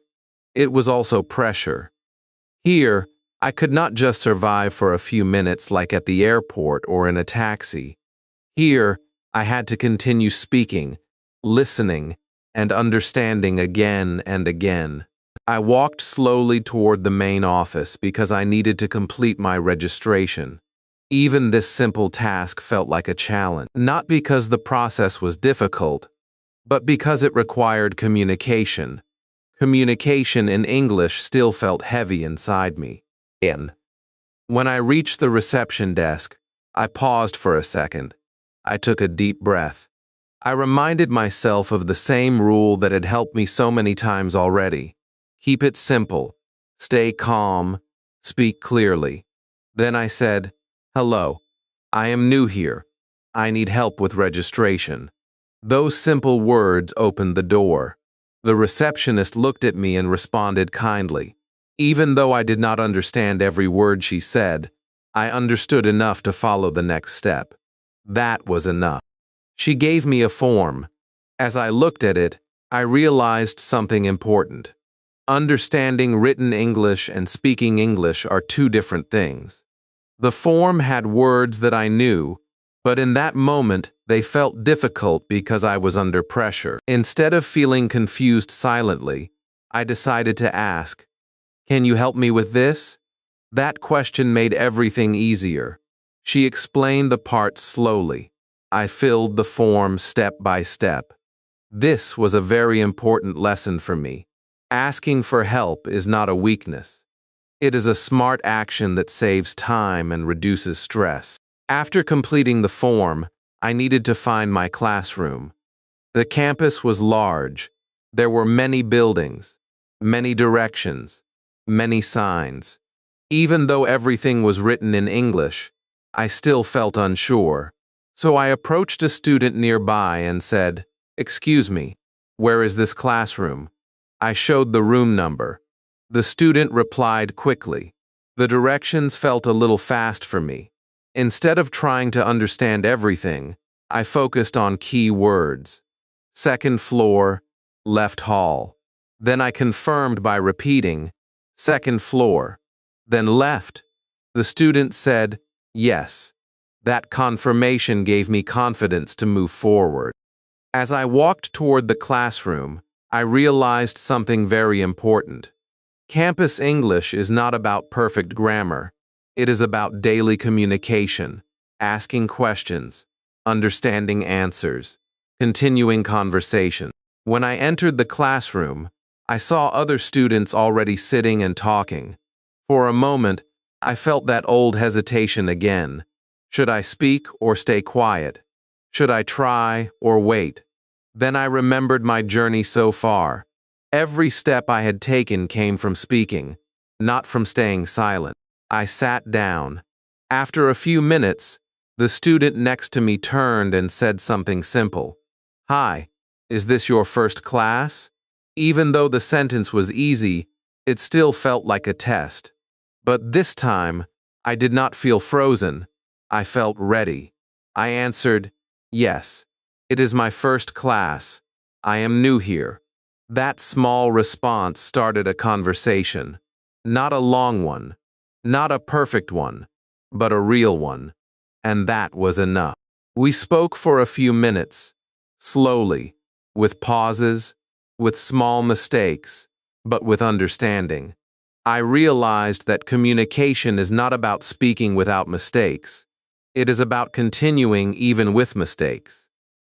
it was also pressure. Here, I could not just survive for a few minutes like at the airport or in a taxi. Here, I had to continue speaking, listening, and understanding again and again. I walked slowly toward the main office because I needed to complete my registration. Even this simple task felt like a challenge, not because the process was difficult, but because it required communication. Communication in English still felt heavy inside me. When I reached the reception desk, I paused for a second. I took a deep breath. I reminded myself of the same rule that had helped me so many times already. Keep it simple. Stay calm. Speak clearly. Then I said, "Hello. I am new here. I need help with registration." Those simple words opened the door. The receptionist looked at me and responded kindly. Even though I did not understand every word she said, I understood enough to follow the next step. That was enough. She gave me a form. As I looked at it, I realized something important. Understanding written English and speaking English are two different things. The form had words that I knew, but in that moment, they felt difficult because I was under pressure. Instead of feeling confused silently, I decided to ask, "Can you help me with this?" That question made everything easier. She explained the parts slowly. I filled the form step by step. This was a very important lesson for me. Asking for help is not a weakness. It is a smart action that saves time and reduces stress. After completing the form, I needed to find my classroom. The campus was large. There were many buildings, many directions, many signs. Even though everything was written in English, I still felt unsure. So I approached a student nearby and said, "Excuse me, where is this classroom?" I showed the room number. The student replied quickly. The directions felt a little fast for me. Instead of trying to understand everything, I focused on key words. Second floor, left hall. Then I confirmed by repeating, second floor, then left. The student said, yes. That confirmation gave me confidence to move forward. As I walked toward the classroom, I realized something very important. Campus English is not about perfect grammar. It is about daily communication, asking questions, understanding answers, continuing conversation. When I entered the classroom, I saw other students already sitting and talking. For a moment, I felt that old hesitation again. Should I speak or stay quiet? Should I try or wait? Then I remembered my journey so far. Every step I had taken came from speaking, not from staying silent. I sat down. After a few minutes, the student next to me turned and said something simple. Hi, is this your first class? Even though the sentence was easy, it still felt like a test. But this time, I did not feel frozen. I felt ready. I answered, yes, it is my first class. I am new here. That small response started a conversation. Not a long one, not a perfect one, but a real one. And that was enough. We spoke for a few minutes, slowly, with pauses, with small mistakes, but with understanding. I realized that communication is not about speaking without mistakes. It is about continuing even with mistakes.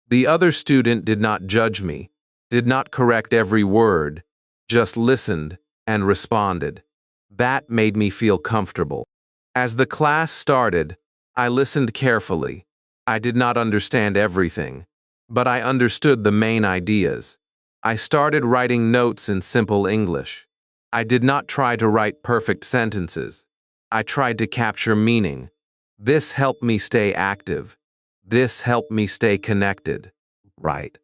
The other student did not judge me, did not correct every word, just listened and responded. That made me feel comfortable. As the class started, I listened carefully. I did not understand everything, but I understood the main ideas. I started writing notes in simple English. I did not try to write perfect sentences. I tried to capture meaning. This helped me stay active. This helped me stay connected. Right.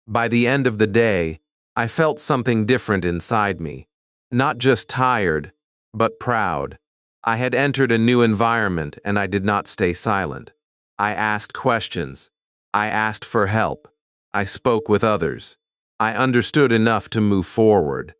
By the end of the day, I felt something different inside me. Not just tired, but proud. I had entered a new environment and I did not stay silent. I asked questions. I asked for help. I spoke with others. I understood enough to move forward.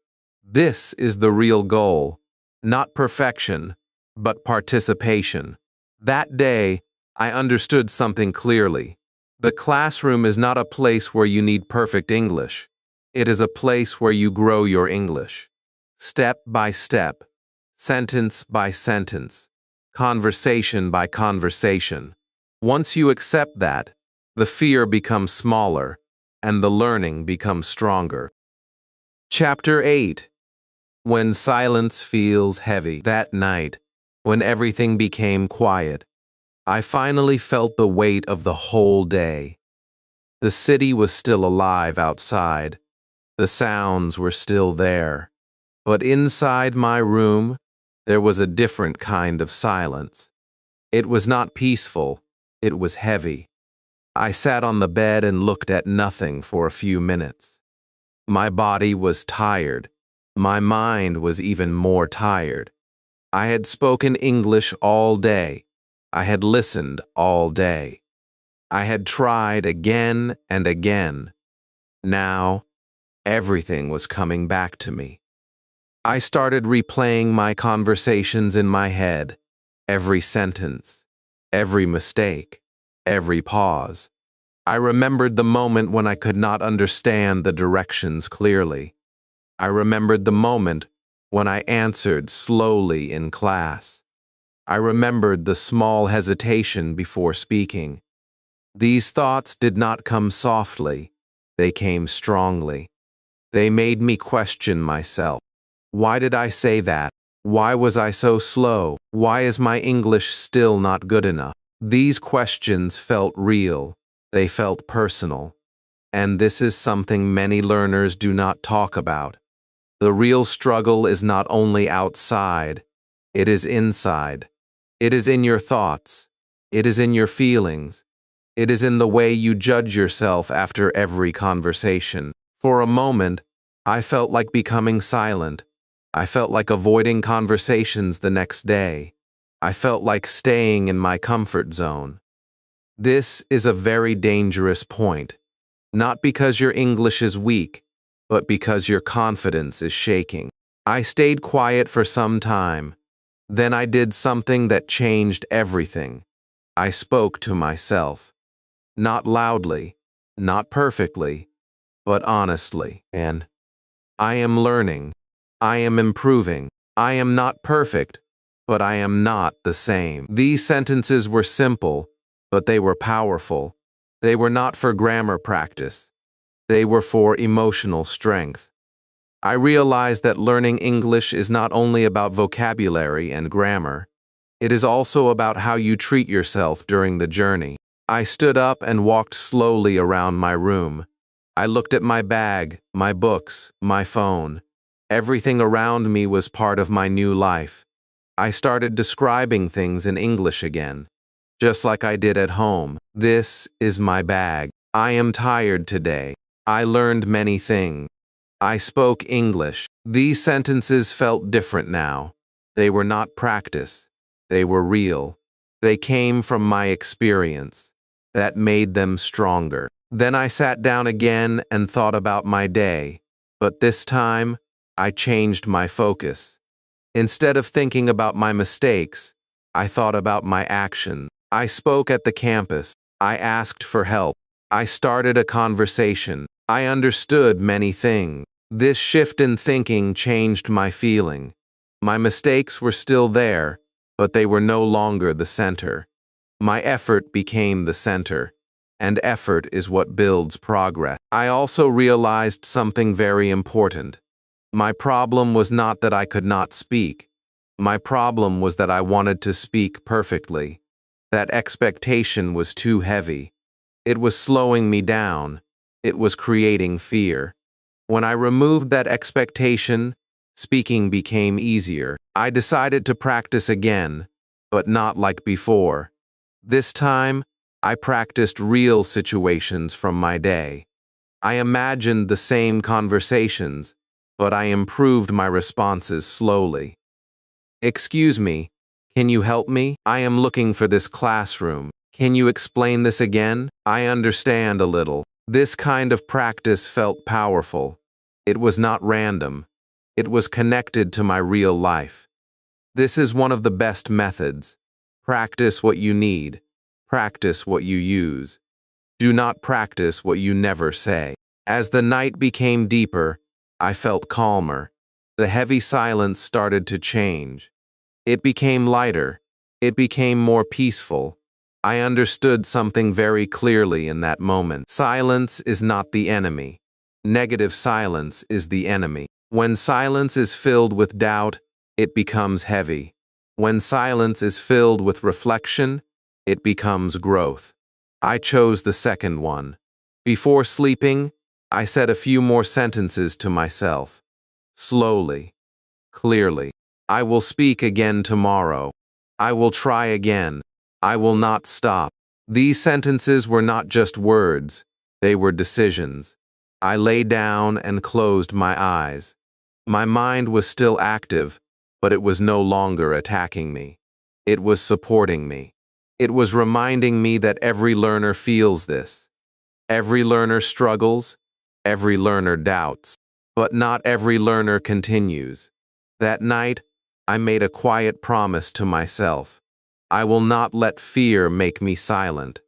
This is the real goal. Not perfection, but participation. That day, I understood something clearly. The classroom is not a place where you need perfect English. It is a place where you grow your English. Step by step, sentence by sentence, conversation by conversation. Once you accept that, the fear becomes smaller and the learning becomes stronger. Chapter 8. When silence feels heavy. That night, when everything became quiet, I finally felt the weight of the whole day. The city was still alive outside. The sounds were still there. But inside my room, there was a different kind of silence. It was not peaceful. It was heavy. I sat on the bed and looked at nothing for a few minutes. My body was tired. My mind was even more tired. I had spoken English all day. I had listened all day. I had tried again and again. Now, everything was coming back to me. I started replaying my conversations in my head, every sentence, every mistake, every pause. I remembered the moment when I could not understand the directions clearly. I remembered the moment when I answered slowly in class. I remembered the small hesitation before speaking. These thoughts did not come softly. They came strongly. They made me question myself. Why did I say that? Why was I so slow? Why is my English still not good enough? These questions felt real. They felt personal. And this is something many learners do not talk about. The real struggle is not only outside, it is inside. It is in your thoughts. It is in your feelings. It is in the way you judge yourself after every conversation. For a moment, I felt like becoming silent. I felt like avoiding conversations the next day. I felt like staying in my comfort zone. This is a very dangerous point, not because your English is weak, but because your confidence is shaking. I stayed quiet for some time. Then I did something that changed everything. I spoke to myself. Not loudly, not perfectly, but honestly. And I am learning. I am improving. I am not perfect, but I am not the same. These sentences were simple, but they were powerful. They were not for grammar practice. They were for emotional strength. I realized that learning English is not only about vocabulary and grammar. It is also about how you treat yourself during the journey. I stood up and walked slowly around my room. I looked at my bag, my books, my phone. Everything around me was part of my new life. I started describing things in English again, just like I did at home. This is my bag. I am tired today. I learned many things. I spoke English. These sentences felt different now. They were not practice. They were real. They came from my experience. That made them stronger. Then I sat down again and thought about my day. But this time, I changed my focus. Instead of thinking about my mistakes, I thought about my actions. I spoke at the campus. I asked for help. I started a conversation. I understood many things. This shift in thinking changed my feeling. My mistakes were still there, but they were no longer the center. My effort became the center, and effort is what builds progress. I also realized something very important. My problem was not that I could not speak. My problem was that I wanted to speak perfectly. That expectation was too heavy. It was slowing me down. It was creating fear. When I removed that expectation, speaking became easier. I decided to practice again, but not like before. This time, I practiced real situations from my day. I imagined the same conversations, but I improved my responses slowly. Excuse me, can you help me? I am looking for this classroom. Can you explain this again? I understand a little. This kind of practice felt powerful. It was not random. It was connected to my real life. This is one of the best methods. Practice what you need. Practice what you use. Do not practice what you never say. As the night became deeper, I felt calmer. The heavy silence started to change. It became lighter. It became more peaceful. I understood something very clearly in that moment. Silence is not the enemy. Negative silence is the enemy. When silence is filled with doubt, it becomes heavy. When silence is filled with reflection, it becomes growth. I chose the second one. Before sleeping, I said a few more sentences to myself. Slowly, clearly. I will speak again tomorrow. I will try again. I will not stop. These sentences were not just words, they were decisions. I lay down and closed my eyes. My mind was still active, but it was no longer attacking me. It was supporting me. It was reminding me that every learner feels this. Every learner struggles, every learner doubts, but not every learner continues. That night, I made a quiet promise to myself. I will not let fear make me silent.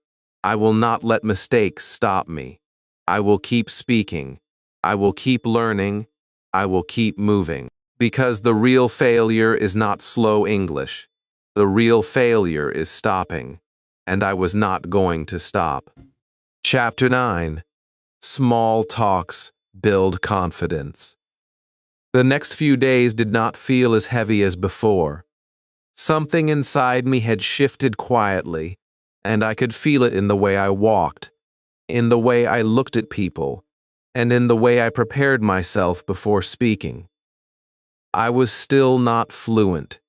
I will not let mistakes stop me. I will keep speaking. I will keep learning. I will keep moving. Because the real failure is not slow English. The real failure is stopping. And I was not going to stop. Chapter 9. Small talks build confidence. The next few days did not feel as heavy as before. Something inside me had shifted quietly, and I could feel it in the way I walked, in the way I looked at people, and in the way I prepared myself before speaking. I was still not fluent.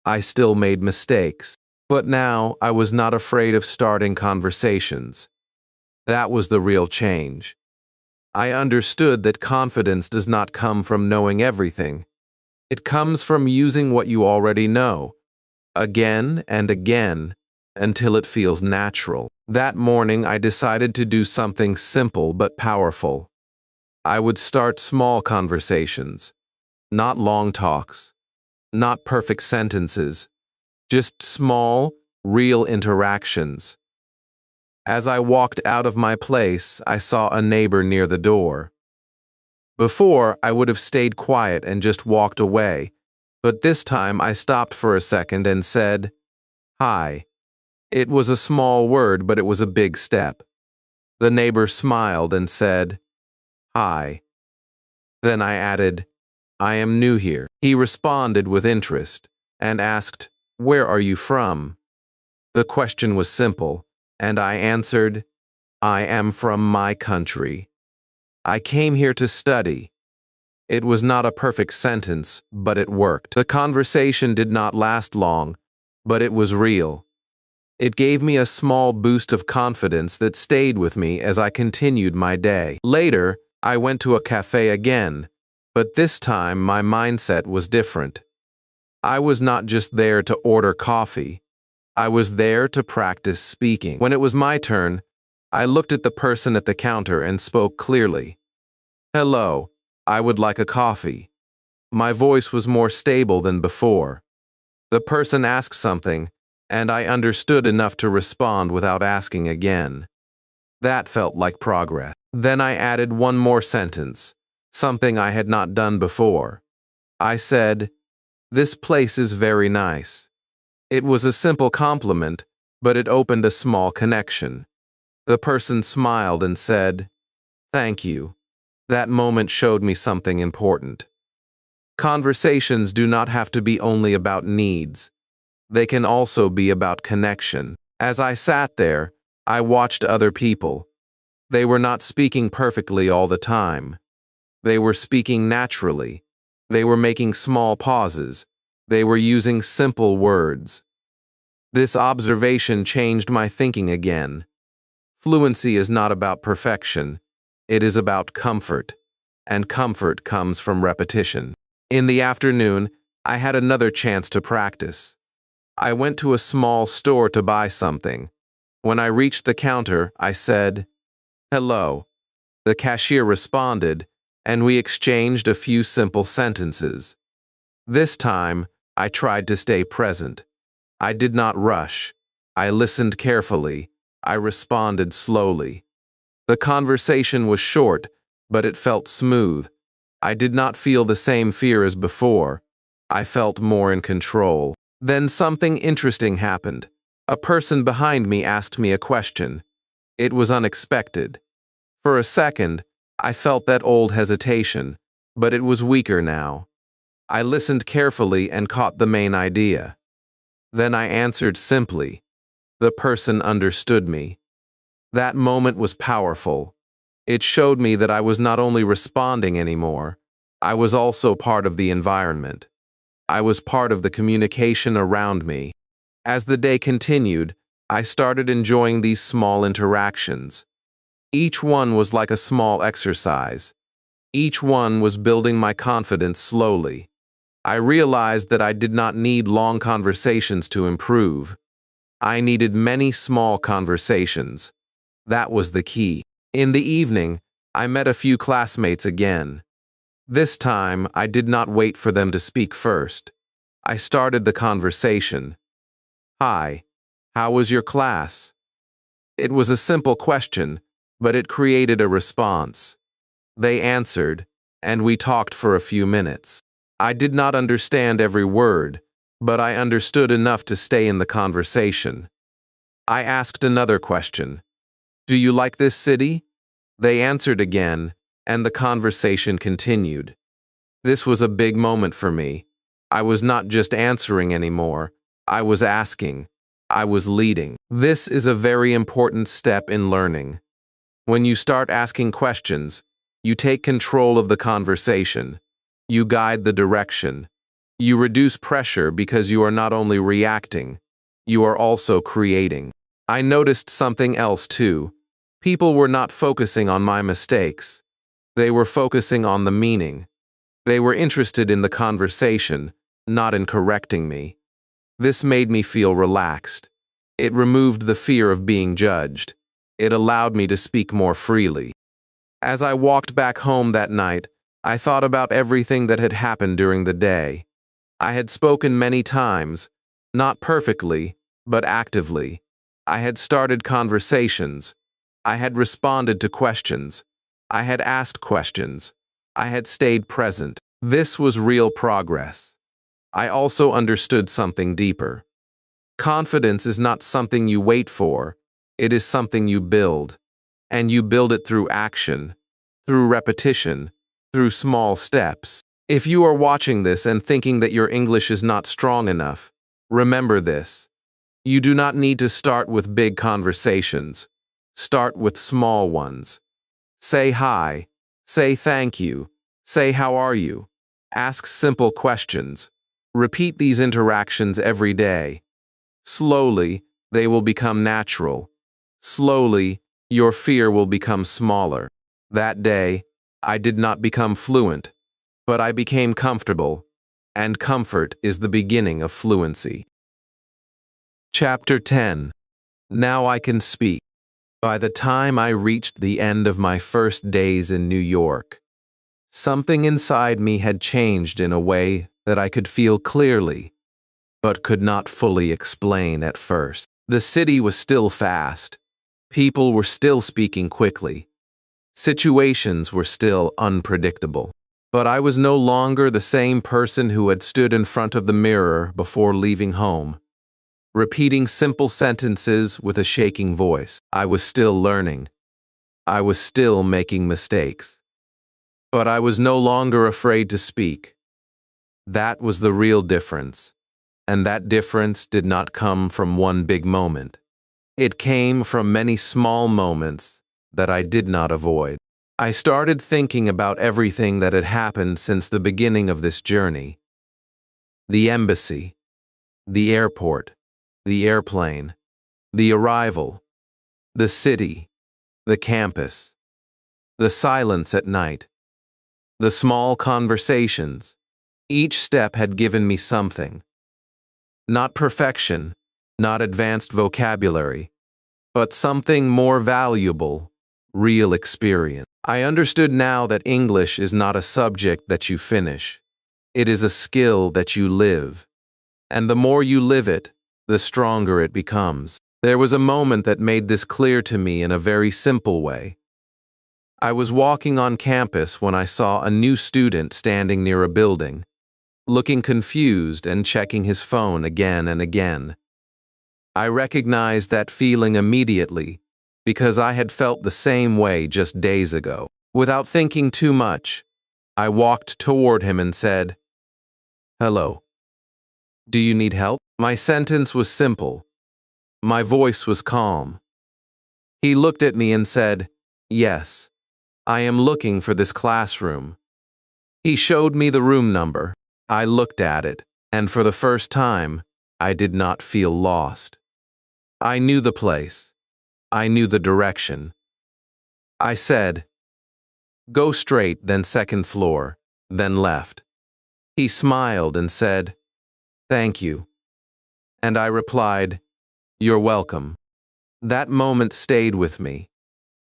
I still made mistakes, but now I was not afraid of starting conversations. That was the real change. I understood that confidence does not come from knowing everything. It comes from using what you already know. again and again, until it feels natural. That morning, I decided to do something simple but powerful. I would start small conversations, not long talks, not perfect sentences, just small, real interactions. As I walked out of my place, I saw a neighbor near the door. Before, I would have stayed quiet and just walked away, but this time I stopped for a second and said, "Hi." It was a small word, but it was a big step. The neighbor smiled and said, "Hi." Then I added, "I am new here." He responded with interest and asked, "Where are you from?" The question was simple, and I answered, "I am from my country. I came here to study." It was not a perfect sentence, but it worked. The conversation did not last long, but it was real. It gave me a small boost of confidence that stayed with me as I continued my day. Later, I went to a cafe again, but this time my mindset was different. I was not just there to order coffee. I was there to practice speaking. When it was my turn, I looked at the person at the counter and spoke clearly. "Hello, I would like a coffee." My voice was more stable than before. The person asked something, and I understood enough to respond without asking again. That felt like progress. Then I added one more sentence, something I had not done before. I said, "This place is very nice." It was a simple compliment, but it opened a small connection. The person smiled and said, "Thank you." That moment showed me something important. Conversations do not have to be only about needs. They can also be about connection. As I sat there, I watched other people. They were not speaking perfectly all the time. They were speaking naturally. They were making small pauses. They were using simple words. This observation changed my thinking again. Fluency is not about perfection. It is about comfort. And comfort comes from repetition. In the afternoon, I had another chance to practice. I went to a small store to buy something. When I reached the counter, I said, "Hello." The cashier responded, and we exchanged a few simple sentences. This time, I tried to stay present. I did not rush. I listened carefully. I responded slowly. The conversation was short, but it felt smooth. I did not feel the same fear as before. I felt more in control. Then something interesting happened. A person behind me asked me a question. It was unexpected. For a second, I felt that old hesitation, but it was weaker now. I listened carefully and caught the main idea. Then I answered simply. The person understood me. That moment was powerful. It showed me that I was not only responding anymore, I was also part of the environment. I was part of the communication around me. As the day continued, I started enjoying these small interactions. Each one was like a small exercise. Each one was building my confidence slowly. I realized that I did not need long conversations to improve. I needed many small conversations. That was the key. In the evening, I met a few classmates again. This time, I did not wait for them to speak first. I started the conversation. "Hi, how was your class?" It was a simple question, but it created a response. They answered, and we talked for a few minutes. I did not understand every word, but I understood enough to stay in the conversation. I asked another question. "Do you like this city?" They answered again, and the conversation continued. This was a big moment for me. I was not just answering anymore. I was asking. I was leading. This is a very important step in learning. When you start asking questions, you take control of the conversation. You guide the direction. You reduce pressure because you are not only reacting, you are also creating. I noticed something else too. People were not focusing on my mistakes. They were focusing on the meaning. They were interested in the conversation, not in correcting me. This made me feel relaxed. It removed the fear of being judged. It allowed me to speak more freely. As I walked back home that night, I thought about everything that had happened during the day. I had spoken many times, not perfectly, but actively. I had started conversations. I had responded to questions. I had asked questions. I had stayed present. This was real progress. I also understood something deeper. Confidence is not something you wait for. It is something you build. And you build it through action, through repetition, through small steps. If you are watching this and thinking that your English is not strong enough, remember this. You do not need to start with big conversations. Start with small ones. Say hi. Say thank you. Say how are you. Ask simple questions. Repeat these interactions every day. Slowly, they will become natural. Slowly, your fear will become smaller. That day, I did not become fluent, but I became comfortable, and comfort is the beginning of fluency. Chapter 10. Now I can speak. By the time I reached the end of my first days in New York, something inside me had changed in a way that I could feel clearly, but could not fully explain at first. The city was still fast. People were still speaking quickly. Situations were still unpredictable. But I was no longer the same person who had stood in front of the mirror before leaving home, repeating simple sentences with a shaking voice. I was still learning. I was still making mistakes. But I was no longer afraid to speak. That was the real difference. And that difference did not come from one big moment. It came from many small moments that I did not avoid. I started thinking about everything that had happened since the beginning of this journey. The embassy, the airport, the airplane, the arrival, the city, the campus, the silence at night, the small conversations. Each step had given me something. Not perfection, not advanced vocabulary, but something more valuable, real experience. I understood now that English is not a subject that you finish. It is a skill that you live. And the more you live it, the stronger it becomes. There was a moment that made this clear to me in a very simple way. I was walking on campus when I saw a new student standing near a building, looking confused and checking his phone again and again. I recognized that feeling immediately because I had felt the same way just days ago. Without thinking too much, I walked toward him and said, "Hello. Do you need help?" My sentence was simple. My voice was calm. He looked at me and said, "Yes, I am looking for this classroom." He showed me the room number. I looked at it, and for the first time, I did not feel lost. I knew the place. I knew the direction. I said, "Go straight, then second floor, then left." He smiled and said, "Thank you." And I replied, "You're welcome." That moment stayed with me.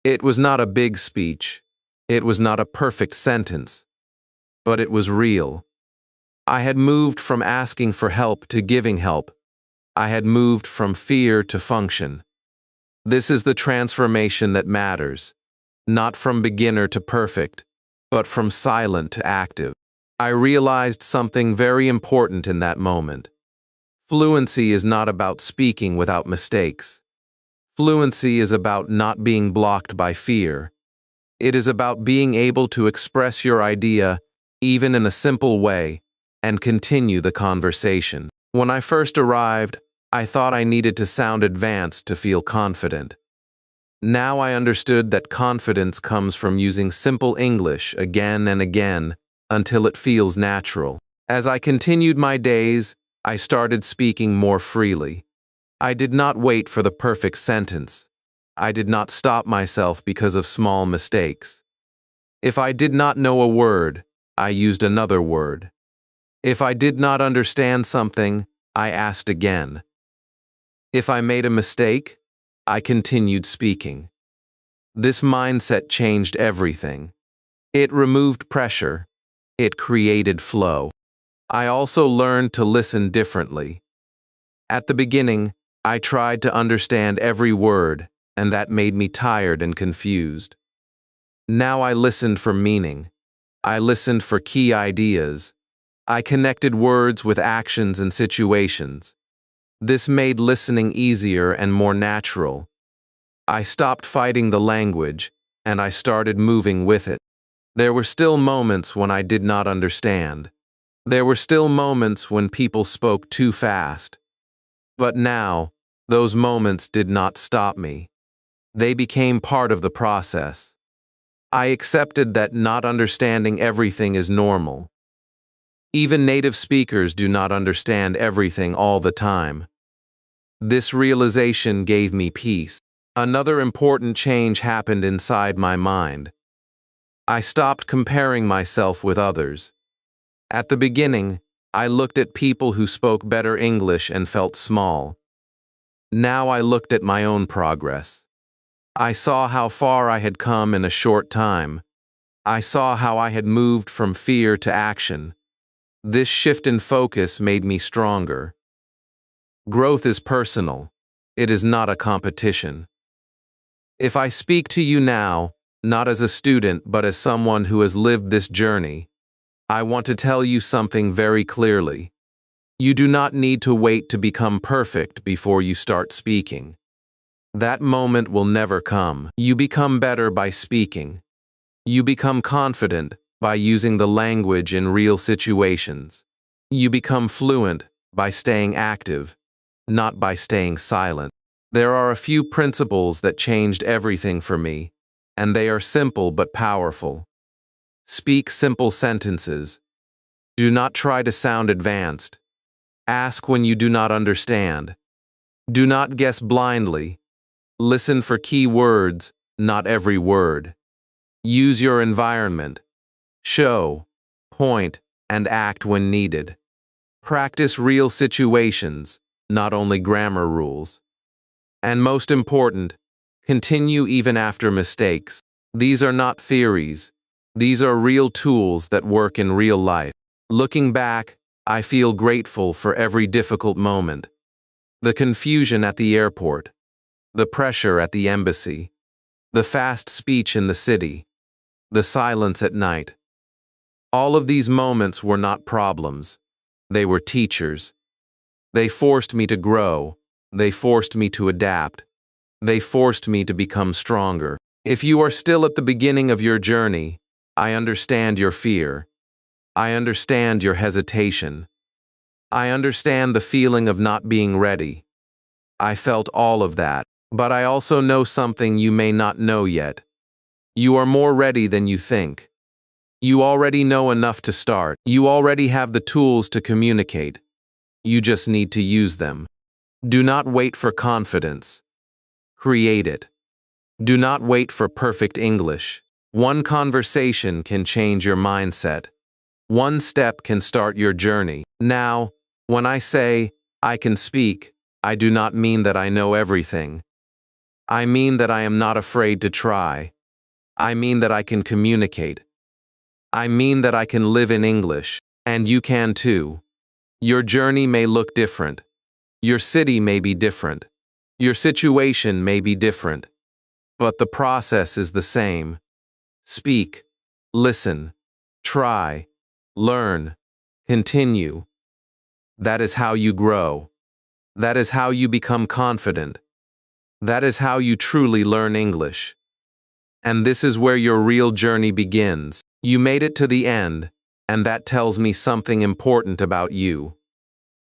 It was not a big speech. It was not a perfect sentence. But it was real. I had moved from asking for help to giving help. I had moved from fear to function. This is the transformation that matters, not from beginner to perfect, but from silent to active. I realized something very important in that moment. Fluency is not about speaking without mistakes. Fluency is about not being blocked by fear. It is about being able to express your idea, even in a simple way, and continue the conversation. When I first arrived, I thought I needed to sound advanced to feel confident. Now I understood that confidence comes from using simple English again and again until it feels natural. As I continued my days, I started speaking more freely. I did not wait for the perfect sentence. I did not stop myself because of small mistakes. If I did not know a word, I used another word. If I did not understand something, I asked again. If I made a mistake, I continued speaking. This mindset changed everything. It removed pressure. It created flow. I also learned to listen differently. At the beginning, I tried to understand every word, and that made me tired and confused. Now I listened for meaning. I listened for key ideas. I connected words with actions and situations. This made listening easier and more natural. I stopped fighting the language, and I started moving with it. There were still moments when I did not understand. There were still moments when people spoke too fast. But now, those moments did not stop me. They became part of the process. I accepted that not understanding everything is normal. Even native speakers do not understand everything all the time. This realization gave me peace. Another important change happened inside my mind. I stopped comparing myself with others. At the beginning, I looked at people who spoke better English and felt small. Now I looked at my own progress. I saw how far I had come in a short time. I saw how I had moved from fear to action. This shift in focus made me stronger. Growth is personal. It is not a competition. If I speak to you now, not as a student but as someone who has lived this journey, I want to tell you something very clearly. You do not need to wait to become perfect before you start speaking. That moment will never come. You become better by speaking. You become confident by using the language in real situations. You become fluent by staying active, not by staying silent. There are a few principles that changed everything for me, and they are simple but powerful. Speak simple sentences. Do not try to sound advanced. Ask when you do not understand. Do not guess blindly. Listen for key words, not every word. Use your environment. Show, point, and act when needed. Practice real situations, not only grammar rules. And most important, continue even after mistakes. These are not theories. These are real tools that work in real life. Looking back, I feel grateful for every difficult moment. The confusion at the airport, the pressure at the embassy, the fast speech in the city, the silence at night. All of these moments were not problems. They were teachers. They forced me to grow. They forced me to adapt. They forced me to become stronger. If you are still at the beginning of your journey, I understand your fear. I understand your hesitation. I understand the feeling of not being ready. I felt all of that. But I also know something you may not know yet. You are more ready than you think. You already know enough to start. You already have the tools to communicate. You just need to use them. Do not wait for confidence. Create it. Do not wait for perfect English. One conversation can change your mindset. One step can start your journey. Now, when I say, I can speak, I do not mean that I know everything. I mean that I am not afraid to try. I mean that I can communicate. I mean that I can live in English, and you can too. Your journey may look different. Your city may be different. Your situation may be different. But the process is the same. Speak, listen, try, learn, continue. That is how you grow. That is how you become confident. That is how you truly learn English. And this is where your real journey begins. You made it to the end, and that tells me something important about you.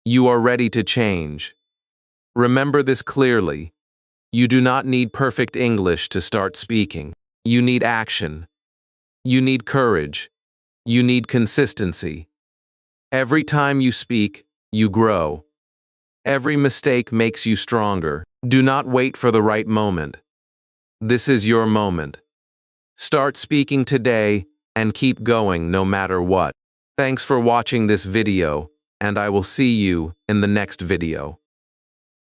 You are ready to change. Remember this clearly. You do not need perfect English to start speaking. You need action. You need courage. You need consistency. Every time you speak, you grow. Every mistake makes you stronger. Do not wait for the right moment. This is your moment. Start speaking today and keep going no matter what. Thanks for watching this video. and I will see you in the next video.